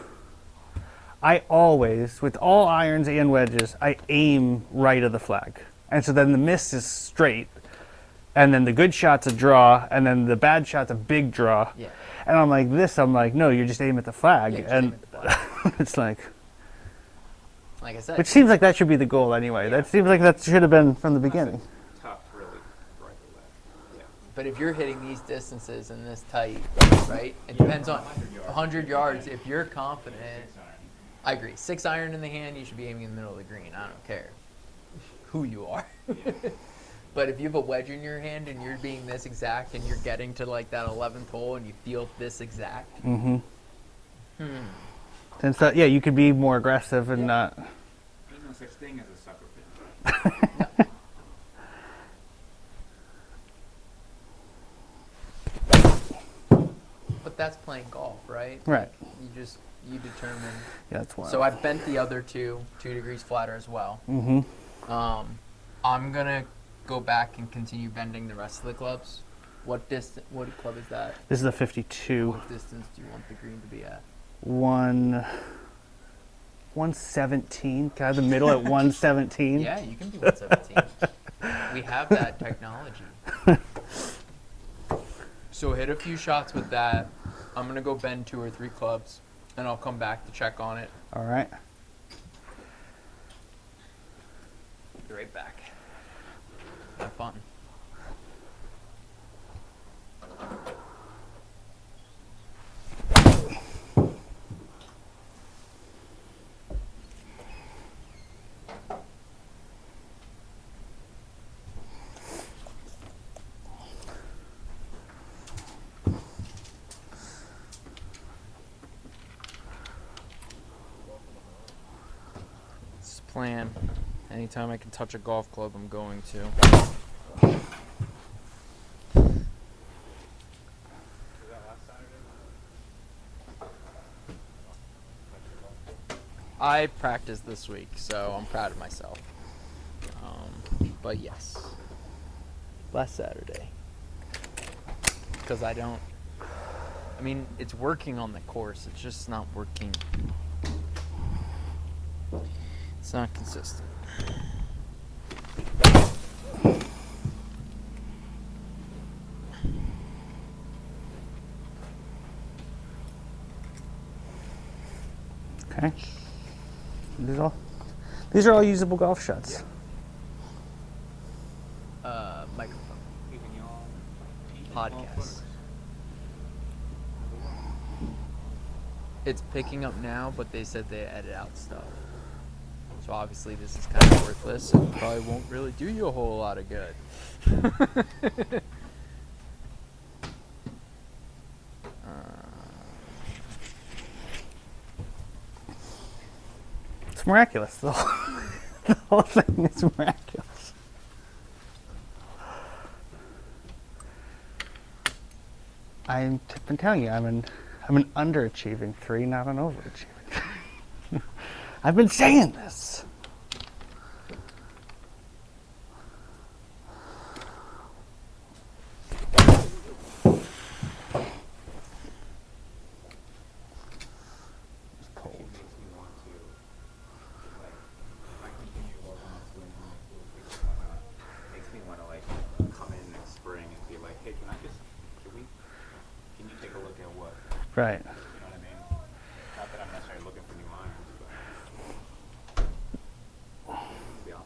I always, with all irons and wedges, I aim right of the flag. And so then the miss is straight, and then the good shot's a draw, and then the bad shot's a big draw. Yeah. And I'm like, no, you just aim at the flag. Yeah, just and aim at the flag. it's like, Like I said, which seems like that should be the goal anyway. Yeah. That seems like that should have been from the beginning. Tough, really, right to left. Yeah. but if you're hitting these distances and this tight, right? It depends on 100 yards. If you're confident, I agree. 6 iron in the hand, you should be aiming in the middle of the green. I don't care who you are. But if you have a wedge in your hand and you're being this exact and you're getting to like that 11th hole and you feel this exact, Mm-hmm. And so, yeah, you could be more aggressive and not. Ain't no such thing as a sucker pin. but that's playing golf, right? Right. You determine. Yeah, that's why. So I bent the other 2 degrees flatter as well. Mm-hmm. I'm gonna go back and continue bending the rest of the clubs. What club is that? This is a 52. What distance do you want the green to be at? 117. Kind of the middle at 117. Yeah, you can be 117. We have that technology. So hit a few shots with that. I'm gonna go bend 2 or 3 clubs, and I'll come back to check on it. All right. Be right back. Have fun. This is plan. Anytime I can touch a golf club, I'm going to. Was that last Saturday? I practiced this week, so I'm proud of myself. But yes, last Saturday. Because I mean, it's working on the course. It's just not working. It's not consistent. Okay. These are all usable golf shots. Microphone. Keeping you all Podcast. It's picking up now, but they said they edit out stuff. So obviously this is kind of worthless and probably won't really do you a whole lot of good. It's miraculous. The whole thing is miraculous. I've been telling you, I'm an underachieving 3, not an overachieving 3. I've been saying this. It's cold. makes me want to, like, if I continue to work on that swing and like, makes me want to like come in next spring and be like, hey, can you take a look at what, Right. you know what I mean? Not that I'm necessarily looking for new irons, but it'd be awesome.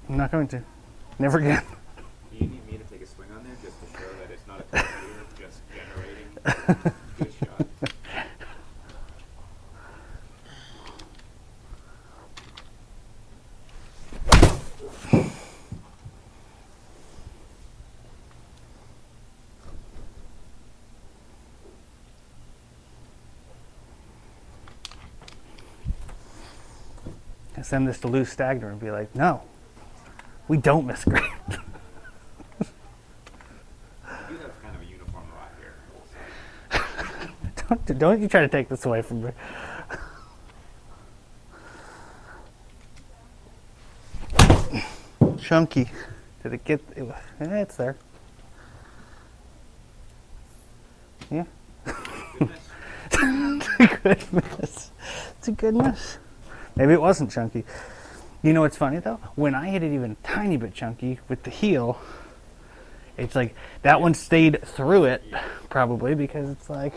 I'm not going to. Never again. Do you need me to take a swing on there just to show that it's not a computer just generating good shots? I send this to Lou Stagner and be like, no, we don't miss green. You have kind of a uniform lot here. Don't you try to take this away from me. Chunky. Did it get, it's there. Yeah. It's a good miss. It's a good miss. Maybe it wasn't chunky. You know what's funny though? When I hit it even a tiny bit chunky with the heel, it's like that one stayed through it, probably because it's like.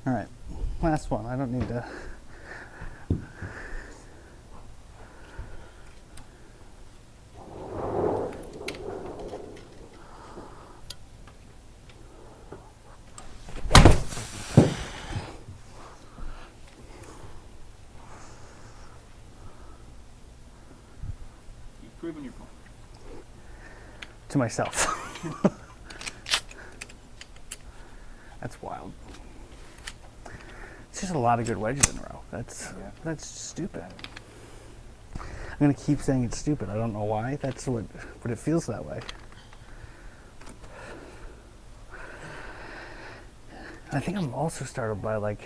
All right, last one. I don't need to. You've proven your point. To myself. That's wild. It's just a lot of good wedges in a row. That's stupid. I'm gonna keep saying it's stupid. I don't know why. That's what, but it feels that way. I think I'm also startled by like,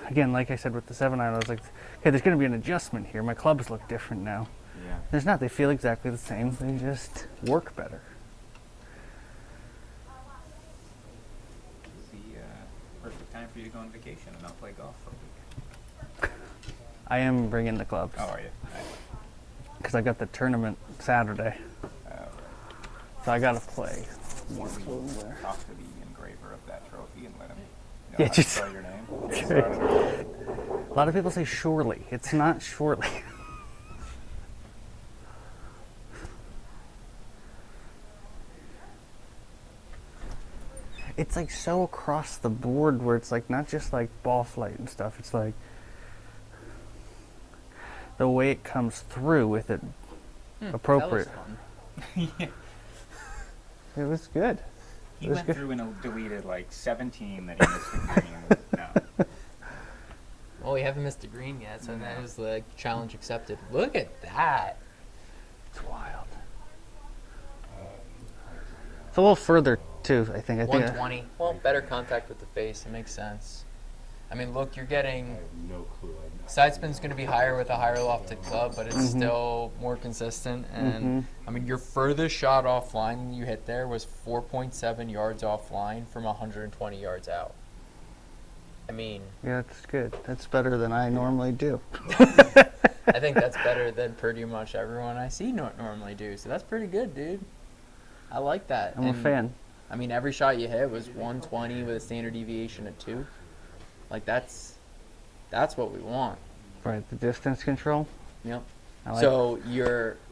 again, like I said with the 7-iron, I was like, okay, there's gonna be an adjustment here. My clubs look different now. Yeah. There's not. They feel exactly the same. They just work better. It's the perfect time for you to go on vacation and not play golf for a week. I am bringing the clubs Oh, are you? because I got the tournament Saturday, Right. so I gotta play more. Talk to the engraver of that trophy and let him Yeah, just- spell your name. A lot of people say Shorely. It's not Shorely. It's like so across the board where it's like not just like ball flight and stuff. It's like the way it comes through with it appropriate. That was fun. It was good. He It was went good. through and deleted like 17 that he missed the green. No. Well, we haven't missed a green yet, so that is like challenge accepted. Look at that. It's wild. It's a little further too, I think. 120. Well, better contact with the face. It makes sense. I mean, look, you're getting. No clue. Side spin's going to be higher with a higher lofted club, but it's still more consistent. And I mean, your furthest shot offline you hit there was 4.7 yards offline from 120 yards out. I mean, Yeah, that's good. That's better than I normally do. I think that's better than pretty much everyone I see normally do. So that's pretty good, dude. I like that. I'm a And, fan. I mean, every shot you hit was 120 with a standard deviation of 2. Like that's what we want. Right, the distance control. Yep. I like So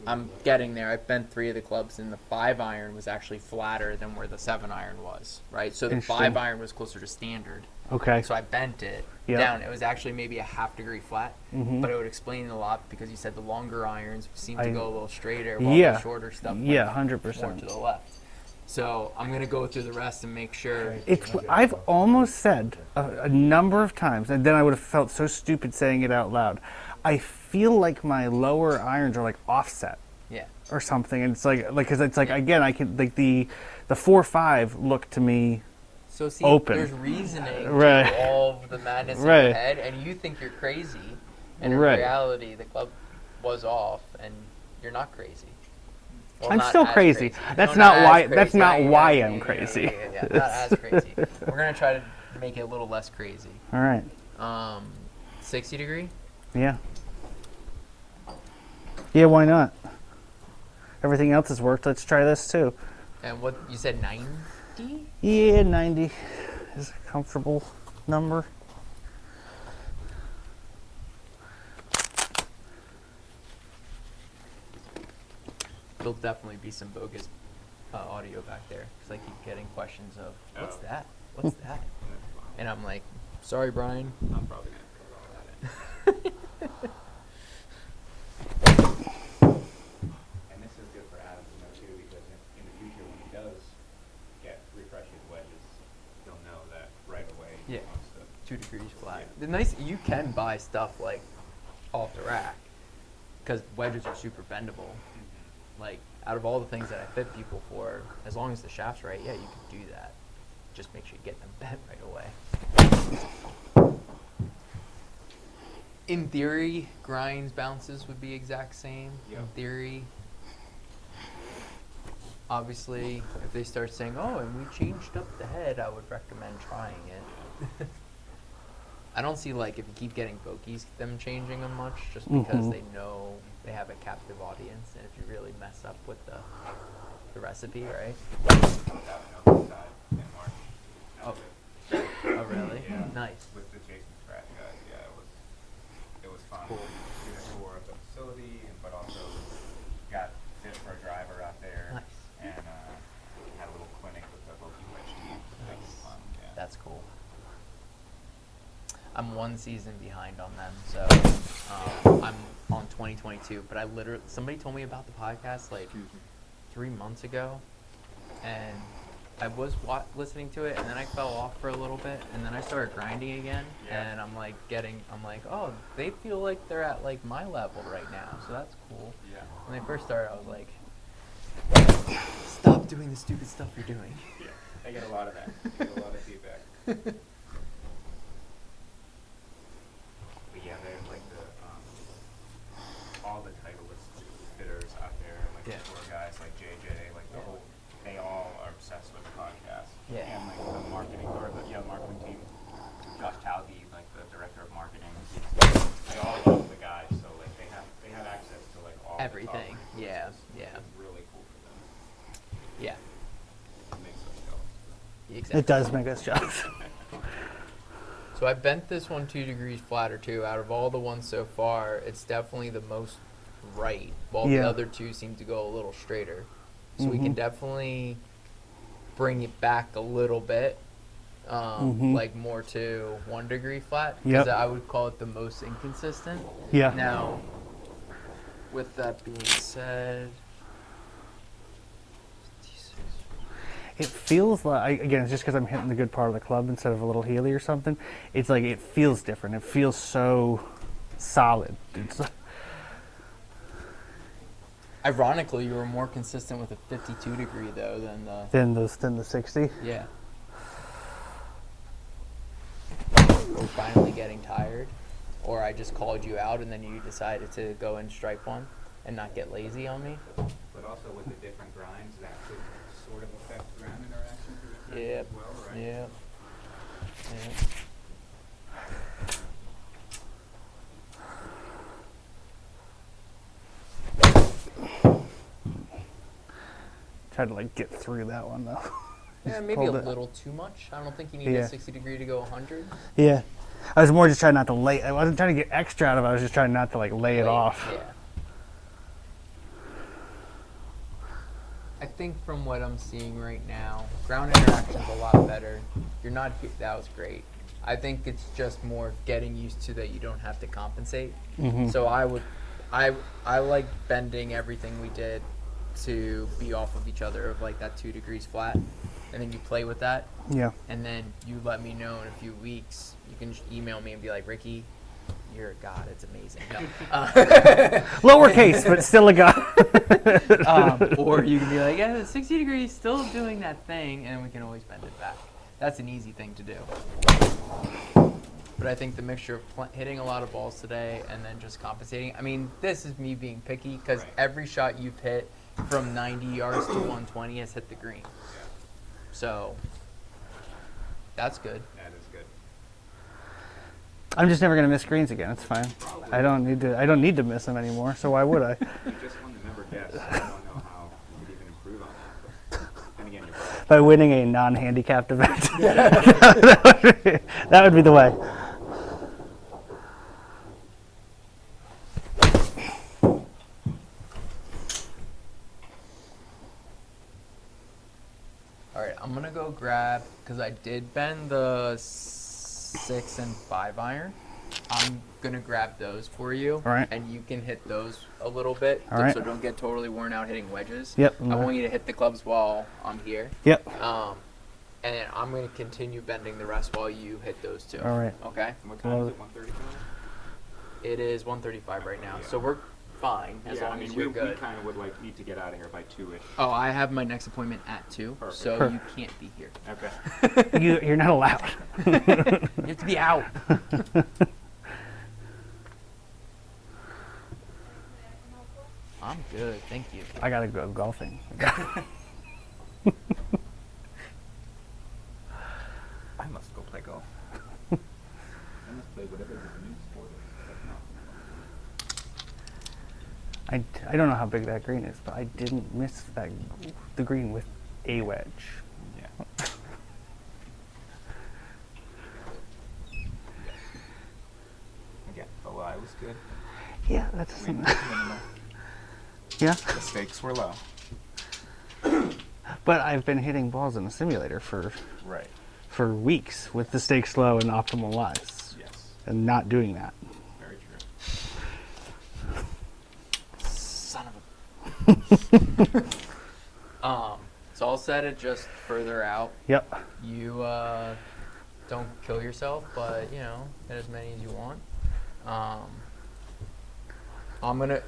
I'm getting there. I've bent 3 of the clubs, and the 5-iron was actually flatter than where the 7-iron was, right? So the Interesting. 5-iron was closer to standard. Okay. So I bent it Yep. down. It was actually maybe a half degree flat, Mhm. but it would explain a lot because you said the longer irons seem to I- go a little straighter, while Yeah. the shorter stuff Yeah, went 100%. more to the left. So I'm gonna go through the rest and make sure. It's. I've almost said a number of times, and then I would have felt so stupid saying it out loud. I feel like my lower irons are like offset Yeah. or something, and it's like because it's like again I can like the 4-5 look to me. So see, Open. there's reasoning Right. to all of the madness in Right. your head, and you think you're crazy, and in Right. reality, the club was off, and you're not crazy. Well, I'm not still as crazy. That's No, not as why. That's crazy. not Yeah, why yeah, I'm yeah, crazy. Yeah, not as crazy. We're gonna try to make it a little less crazy. All right. 60 degree. Yeah. Yeah, why not? Everything else has worked. Let's try this too. And what you said, 90? Yeah, 90 is a comfortable number. There'll definitely be some bogus audio back there because I keep getting questions of, what's Oh. that? What's that? And I'm like, sorry, Brian. I'm probably gonna put all that in. And this is good for Adam to know too, because in the future when he does get refresh his wedges, he'll know that right away. He Yeah. wants to. 2 degrees flat. Yeah. The nice, you can buy stuff like off the rack because wedges are super bendable. Like, out of all the things that I fit people for, as long as the shaft's right, yeah, you can do that. Just make sure you get them bent right away. In theory, grinds, bounces would be exact same. Yep. In theory. Obviously, if they start saying, oh, and we changed up the head, I would recommend trying it. I don't see, like, if you keep getting bogeys, them changing them much, just because they know they have a captive audience, and if you really mess up with the recipe, right? Comes out on the other side in March. Oh. That's it. Oh, really? Yeah. Nice. With the Jason Scratch guys, yeah, it was fun. Cool. Did a tour of the facility, but also got fit for a driver out there. Nice. And had a little clinic with the Loki Wedge team. That was Nice. fun. Yeah. That's cool. I'm 1 season behind on them, so I'm on 2022. But I literally, somebody told me about the podcast like 3 months ago, and I was listening to it, and then I fell off for a little bit, and then I started grinding again, Yeah. and I'm like, oh, they feel like they're at like my level right now, so that's cool. Yeah. When they first started, I was like, stop doing the stupid stuff you're doing. Yeah. I get a lot of that. I get a lot of feedback. But yeah, they're like all the Titleist fitters out there, like Yeah. the tour guys, like JJ, like the whole, they all are obsessed with the podcast. Yeah. And like the marketing marketing team, Josh Talge, like the director of marketing, they all love the guys, so like they have access to like all Everything. the top Yeah, resources. yeah. It's really cool for them. Yeah, It makes us jealous. exactly. It does make us jealous. So I bent this one 2 degrees flatter too. Out of all the ones so far, it's definitely the most right, while the Yeah. other two seem to go a little straighter. So we can definitely bring it back a little bit, like more to 1 degree flat, because Yep. I would call it the most inconsistent. Yeah. Now, with that being said, It feels like, again, it's just because I'm hitting the good part of the club instead of a little heely or something. It's like it feels different. It feels so solid. It's ironically, you were more consistent with a 52 degree though than the than the 60. yeah. We're finally getting tired, or I just called you out and then you decided to go and stripe one and not get lazy on me. But also with the different grinds, that could sort of affect ground interaction to the time Yep. as well, right? Yep. Yep. Tried to like get through that one though. Yeah, maybe a pulled it. little too much. I don't think you need Yeah. a 60 degree to go 100. Yeah. I was more just trying not to lay. I wasn't trying to get extra out of it. I was just trying not to like lay it off. Yeah. I think from what I'm seeing right now, ground interaction's a lot better. You're not. That was great. I think it's just more getting used to that you don't have to compensate. So I like bending everything we did to be off of each other of like that 2 degrees flat, and then you play with that, Yeah. and then you let me know in a few weeks. You can just email me and be like, Ricky, you're a god. It's amazing. No. Lowercase, but still a guy. Or you can be like, yeah, 60 degrees, still doing that thing, and we can always bend it back. That's an easy thing to do. But I think the mixture of hitting a lot of balls today and then just compensating. I mean, this is me being picky because Right. every shot you've hit from 90 yards to 120 has hit the green. So that's good. That is good. I'm just never gonna miss greens again. It's fine. I don't need to miss them anymore. So why would I? You just won the member guest. So I don't know how you could even improve on that. But then again, you're right. By winning a non-handicapped event. that would be the way. All right, I'm gonna go grab, because I did bend the 6 and 5 iron. I'm gonna grab those for you. All right. And you can hit those a little bit, All right. so don't get totally worn out hitting wedges. Yep. I want you to hit the clubs while I'm here. Yep. And then I'm gonna continue bending the rest while you hit those two. All right. Okay. What time is it? 1:35. It is 1:35 right now, so we're fine as long as you're we good. kind of would like need to get out of here by 2-ish. Oh, I have my next appointment at 2, Perfect. so Perfect. you can't be here. Okay. You're not allowed. You have to be out. I'm good, thank you. I gotta go golfing. I must go play golf. I must play whatever the new sport is. I don't know how big that green is, but I didn't miss the green with a wedge. Yeah. Again, the lie was good. Yeah, that's We didn't minimal. yeah. The stakes were low. But I've been hitting balls in a simulator Right. for weeks with the stakes low and optimal lies, Yes. and not doing that. Very true. Son of a. So I'll set it just further out. Yep. You don't kill yourself, but hit as many as you want.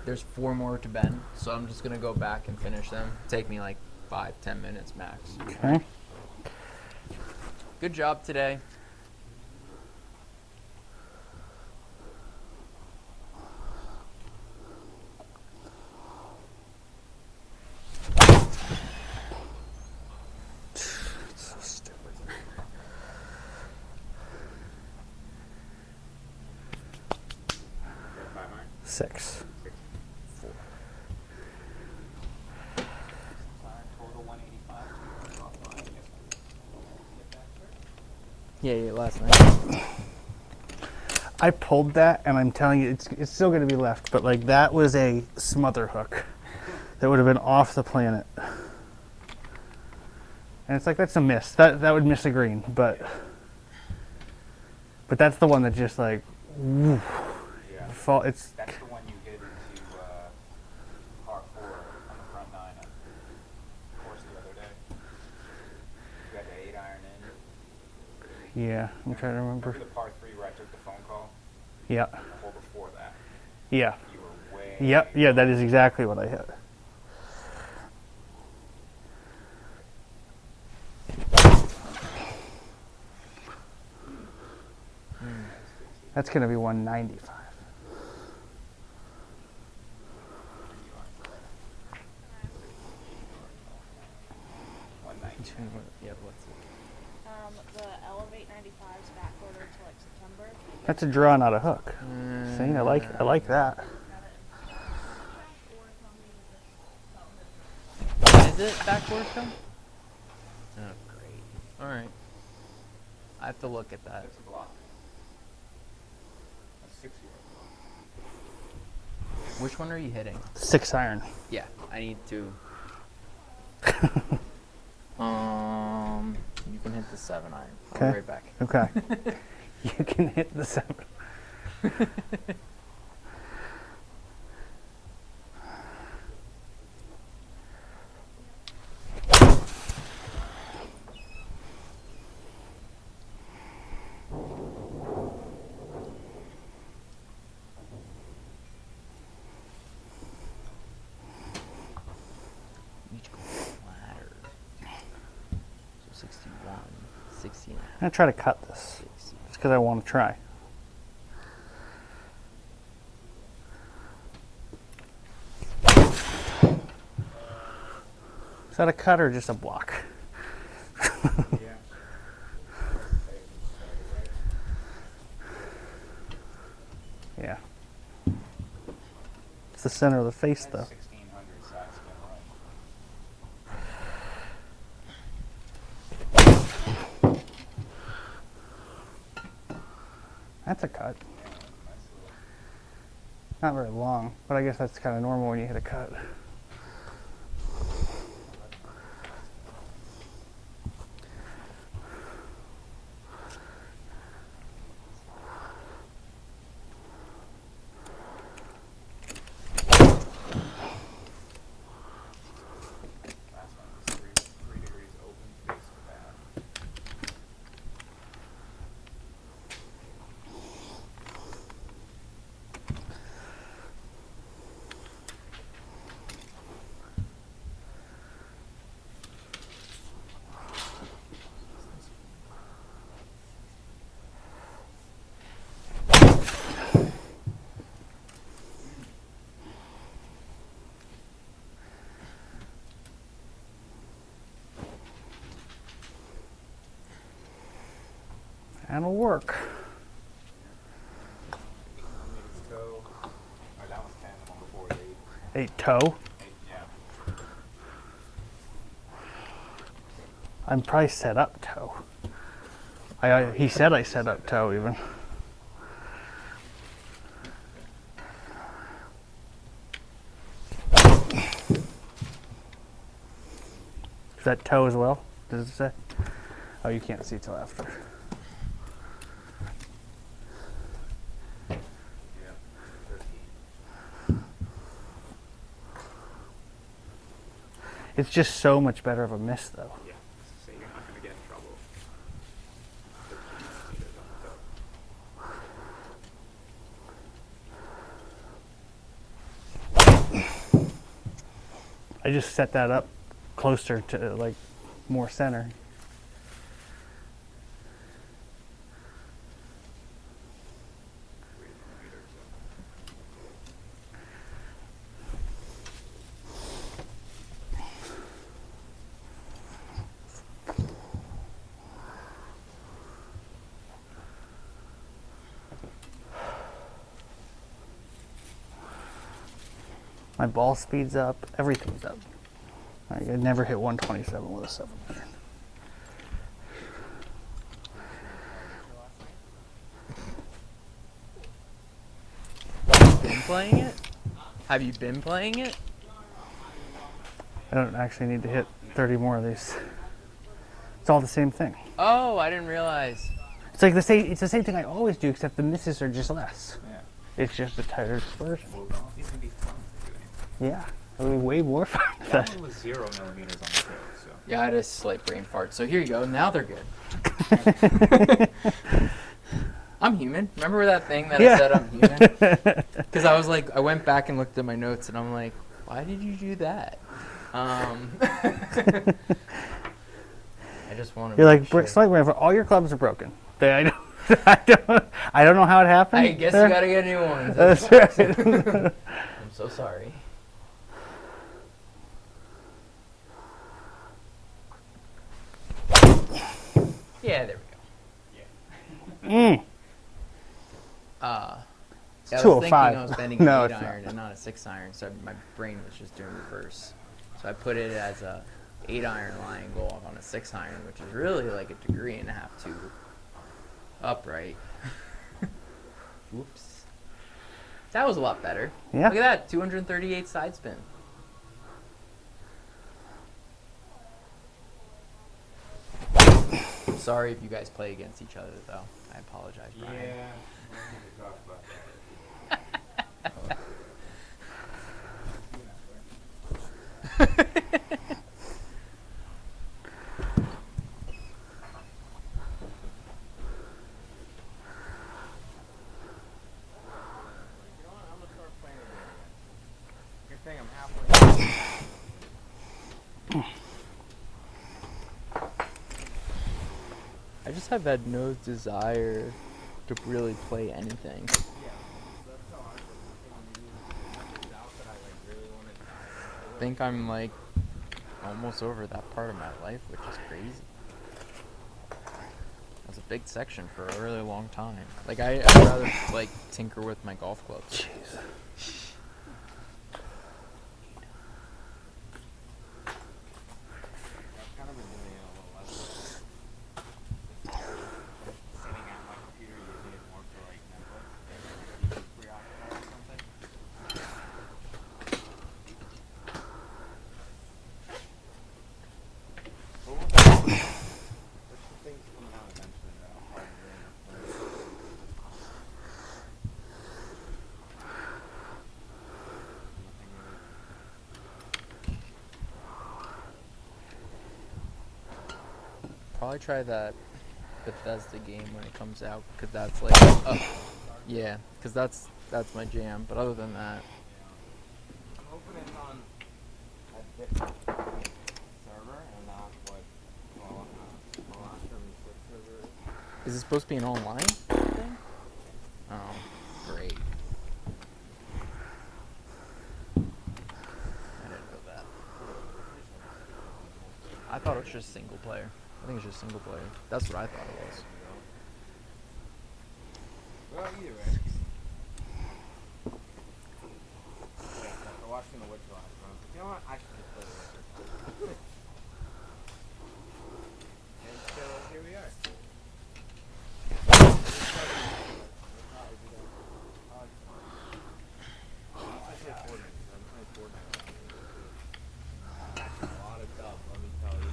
There's 4 more to bend, so I'm just gonna go back and finish them. Take me like 5-10 minutes max. Okay. Good job today. So stupid. Got 5 iron? 6. 6. 4. Total 185. Offline. Yeah, last night. I pulled that, and I'm telling you, it's still going to be left. But like that was a smother hook that would have been off the planet. And it's like that's a miss. That would miss a green, but that's the one that just like woof, Yeah. fall. It's That's the one you hit into par 4 on the front 9 on course the other day. You got the 8 iron in. yeah. I'm trying to remember. The par 3 where I took the phone call? Yeah. The hole before that. Yeah. You were way. Yep. Yeah. That is exactly what I hit. That's going to be 195. Yeah, what's it? The Elevate 95's backorder to like September. That's a draw, not a hook. See, I like that. When is it backward come? Oh, great. All right. I have to look at that. That's a block. A 6-year. Which one are you hitting? 6 iron. Yeah, I need to. You can hit the 7 iron. I'll be Okay. right back. Okay. You can hit the 7. Each go flatter. So 61, 60 and a half. I'm going to try to cut this. 60. Just because I want to try. Is that a cut or just a block? Yeah. center of the face, though. 1600 side spin right. That's a cut. Yeah, nice little. Not very long, but I guess that's kind of normal when you hit a cut. Last one was 3 degrees open face to back. That'll work. 8 millimeters toe. Or that was 10, the one before was 8. 8 toe. 8, yeah. I'm probably set up toe. He said I set up toe even. Is that toe as well? Does it say? Oh, you can't see till after. Yeah. 13. It's just so much better of a miss, though. Yeah. So you're not going to get in trouble. 13 millimeters on the toe. I just set that up closer to like more center. 3 millimeters. My ball speed's up. Everything's up. I never hit 127 with a 7-iron. Been playing it? Have you been playing it? I don't actually need to hit 30 more of these. It's all the same thing. Oh, I didn't realize. It's like the same. It's the same thing I always do, except the misses are just less. Yeah. It's just a tighter dispersion. Well, don't these gonna be fun to do anyway. Yeah, it'll be way more fun. That one was 0 millimeters on the toe, so. Yeah, I had a slight brain fart. So here you go. Now they're good. I'm human. Remember that thing that Yeah. I said I'm human? Because I was like, I went back and looked at my notes, and I'm like, why did you do that? I just want to. You're like slight brain fart. All your clubs are broken. I don't. I don't know how it happened. I guess there. you gotta get new ones. That's right. I'm so sorry. Yeah, there we go. Mm. I It's was 205. thinking I was bending No, an it's 8 iron not. and not a 6 iron, so my brain was just doing reverse. So I put it as a 8 iron lying goal on a 6 iron, which is really like a degree and a half to upright. Whoops. That was a lot better. Yeah. Look at that, 238 side spin. I'm sorry if you guys play against each other, though. I apologize, Brian. Yeah. We need to talk about that. I just have had no desire to really play anything. I think I'm like almost over that part of my life, which is crazy. That's a big section for a really long time. Like I'd rather like tinker with my golf clubs. Jeez. probably try that Bethesda game when it comes out, because that's like, yeah, because that's my jam. But other than that, I'm hoping it's on a different server and not what Colostrum's server is. is it supposed to be an online thing? Oh, great. I didn't know that. I thought it was just single player. I think it's just single player. That's what I thought it was. Well, either way. Yeah, after watching The Witcher last month, you know what? I should just play The Witcher. And so here we are. A lot of stuff, let me tell you.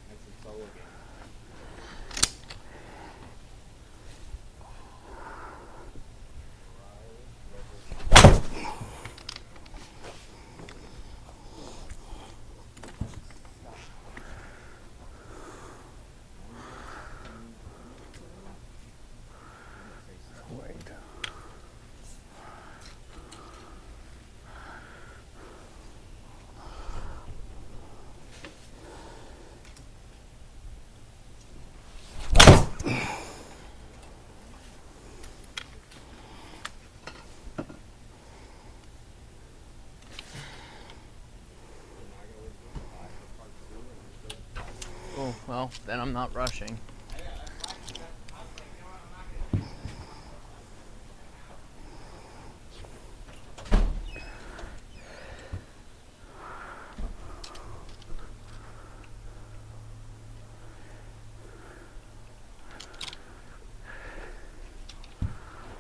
And some solo games. Oh, well, then I'm not rushing.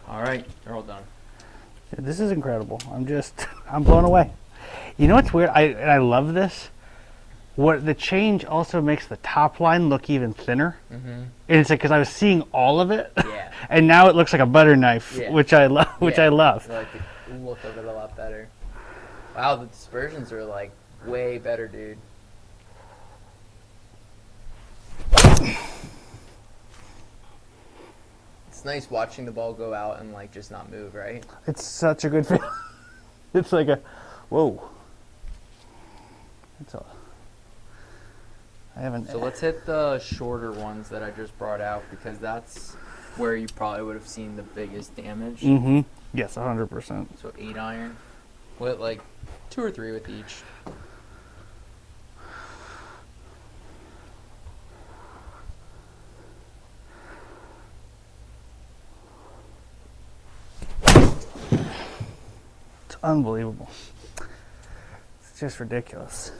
All right, they're all done. This is incredible. I'm blown away. You know what's weird? I love this. What the change also makes the top line look even thinner. Mm-hmm. And it's like because I was seeing all of it, Yeah. and now it looks like a butter knife, Yeah. which I love. Which I love. I like the look of it a lot better. Wow, the dispersions are like way better, dude. It's nice watching the ball go out and like just not move, right? It's such a good feeling. It's like a, whoa. It's a. I haven't. So let's hit the shorter ones that I just brought out, because that's where you probably would have seen the biggest damage. Mm-hmm. Yes, 100%. So 8 iron, with like 2 or 3 with each. It's unbelievable. It's just ridiculous.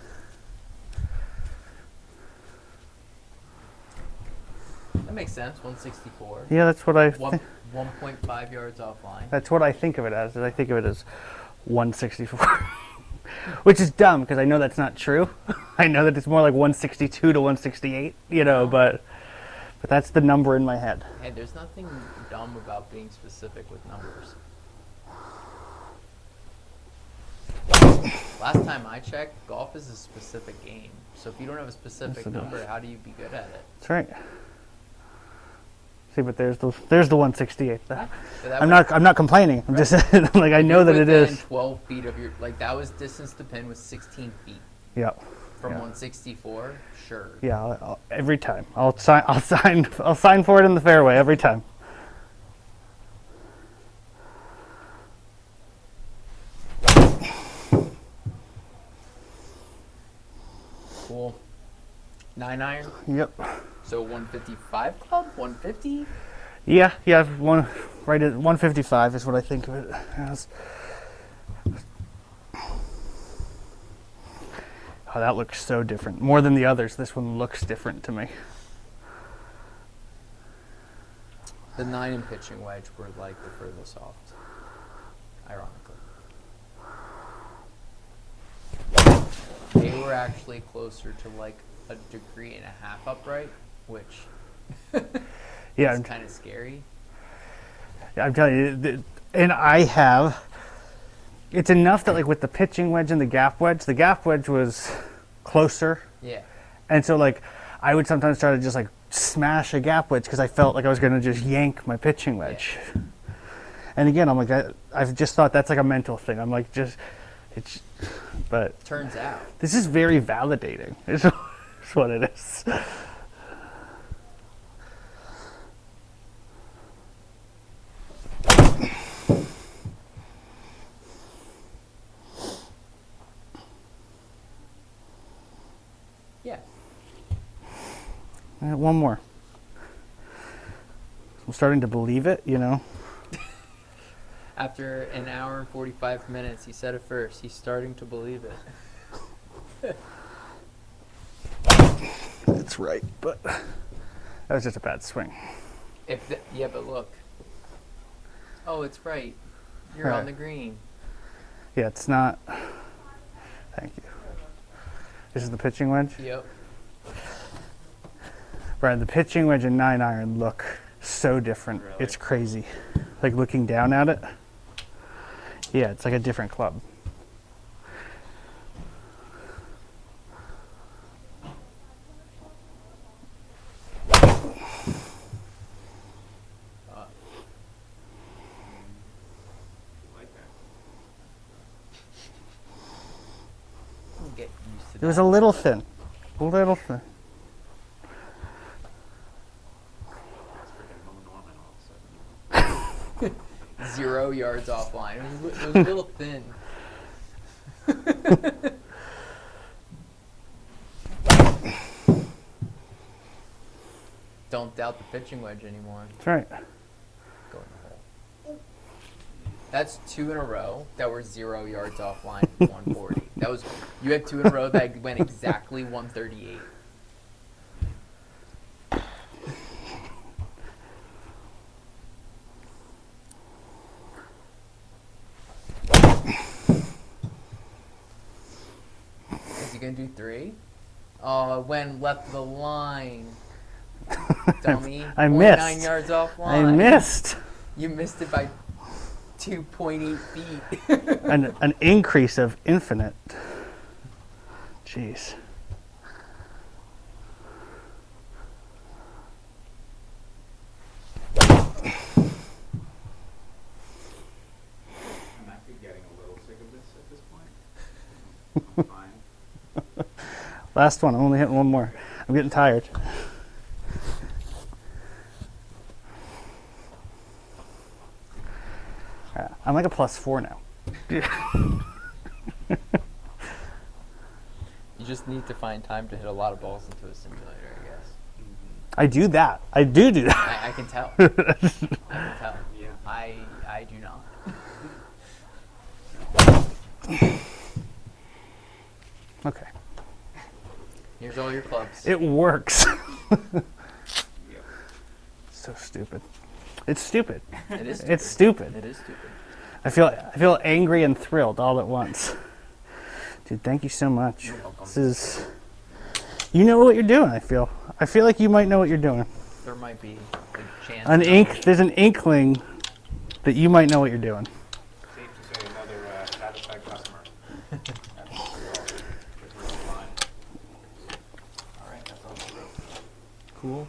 That makes sense. 164. Yeah, that's what I. 1.5 yards offline. That's what I think of it as. I think of it as 164, which is dumb because I know that's not true. I know that it's more like 162 to 168. You know, but that's the number in my head. Hey, there's nothing dumb about being specific with numbers. Last time I checked, golf is a specific game. So if you don't have a specific Yes, it number, is. how do you be good at it? That's right. See, but there's the 168. So I'm not complaining. I'm just like I know that it within is. 12 feet of your, like that was distance to pin was 16 feet. Yeah. From Yeah. 164, sure. Yeah. Every time. I'll sign for it in the fairway every time. Cool. 9 iron. Yep. So 155 club, 150. Yeah. One right at 155 is what I think of it as. Oh, that looks so different. More than the others, this one looks different to me. The 9 and pitching wedge were like the furthest off, ironically. They were actually closer to like 1.5 degrees upright, which Yeah. is kind of scary. I'm telling you, and I have it's enough that like with the pitching wedge and the gap wedge was closer. Yeah. And so like I would sometimes try to just like smash a gap wedge because I felt like I was going to just yank my pitching wedge. Yeah. And again, I'm like, I've just thought that's like a mental thing. I'm like, but turns out this is very validating. It's what it is. Yeah. One more. I'm starting to believe it, you know. After an hour and 45 minutes, he said it first. He's starting to believe it. That's right, but that was just a bad swing. Yeah, but look. Oh, it's right. You're Right. on the green. Yeah, it's not. Thank you. This is the pitching wedge? Yep. Brian, the pitching wedge and 9-iron look so different. Really? It's crazy. Like looking down at it. Yeah, it's like a different club. Like that. We'll get used to It that. was a little thin. A little thin. It's freaking Mo Norman all of a sudden. 0 yards offline. It was a little thin. Don't doubt the pitching wedge anymore. That's right. Go in the hole. That's 2 in a row that were 0 yards offline from 140. That was you had 2 in a row that went exactly 138. Is he gonna do 3? Oh, it went left of the line. Dummy. I 0.9 missed. yards offline. I missed. You missed it by 2.8 feet. An increase of infinite. Jeez. I'm actually getting a little sick of this at this point. I'm fine. Last one. I'm only hitting one more. I'm getting tired. I'm like a +4 now. You just need to find time to hit a lot of balls into a simulator, I guess. I do that. I do that. I can tell. I can tell. Yeah. I do not. Okay. Here's all your clubs. It works. Yep. So stupid. It's stupid. It is stupid. It's stupid. It is stupid. I feel angry and thrilled all at once. Dude, thank you so much. You're welcome. This is, you know what you're doing. I feel like you might know what you're doing. There might be a chance. There's an inkling that you might know what you're doing. Safe to say another satisfied customer. That's really fine. All right, that's all. Cool.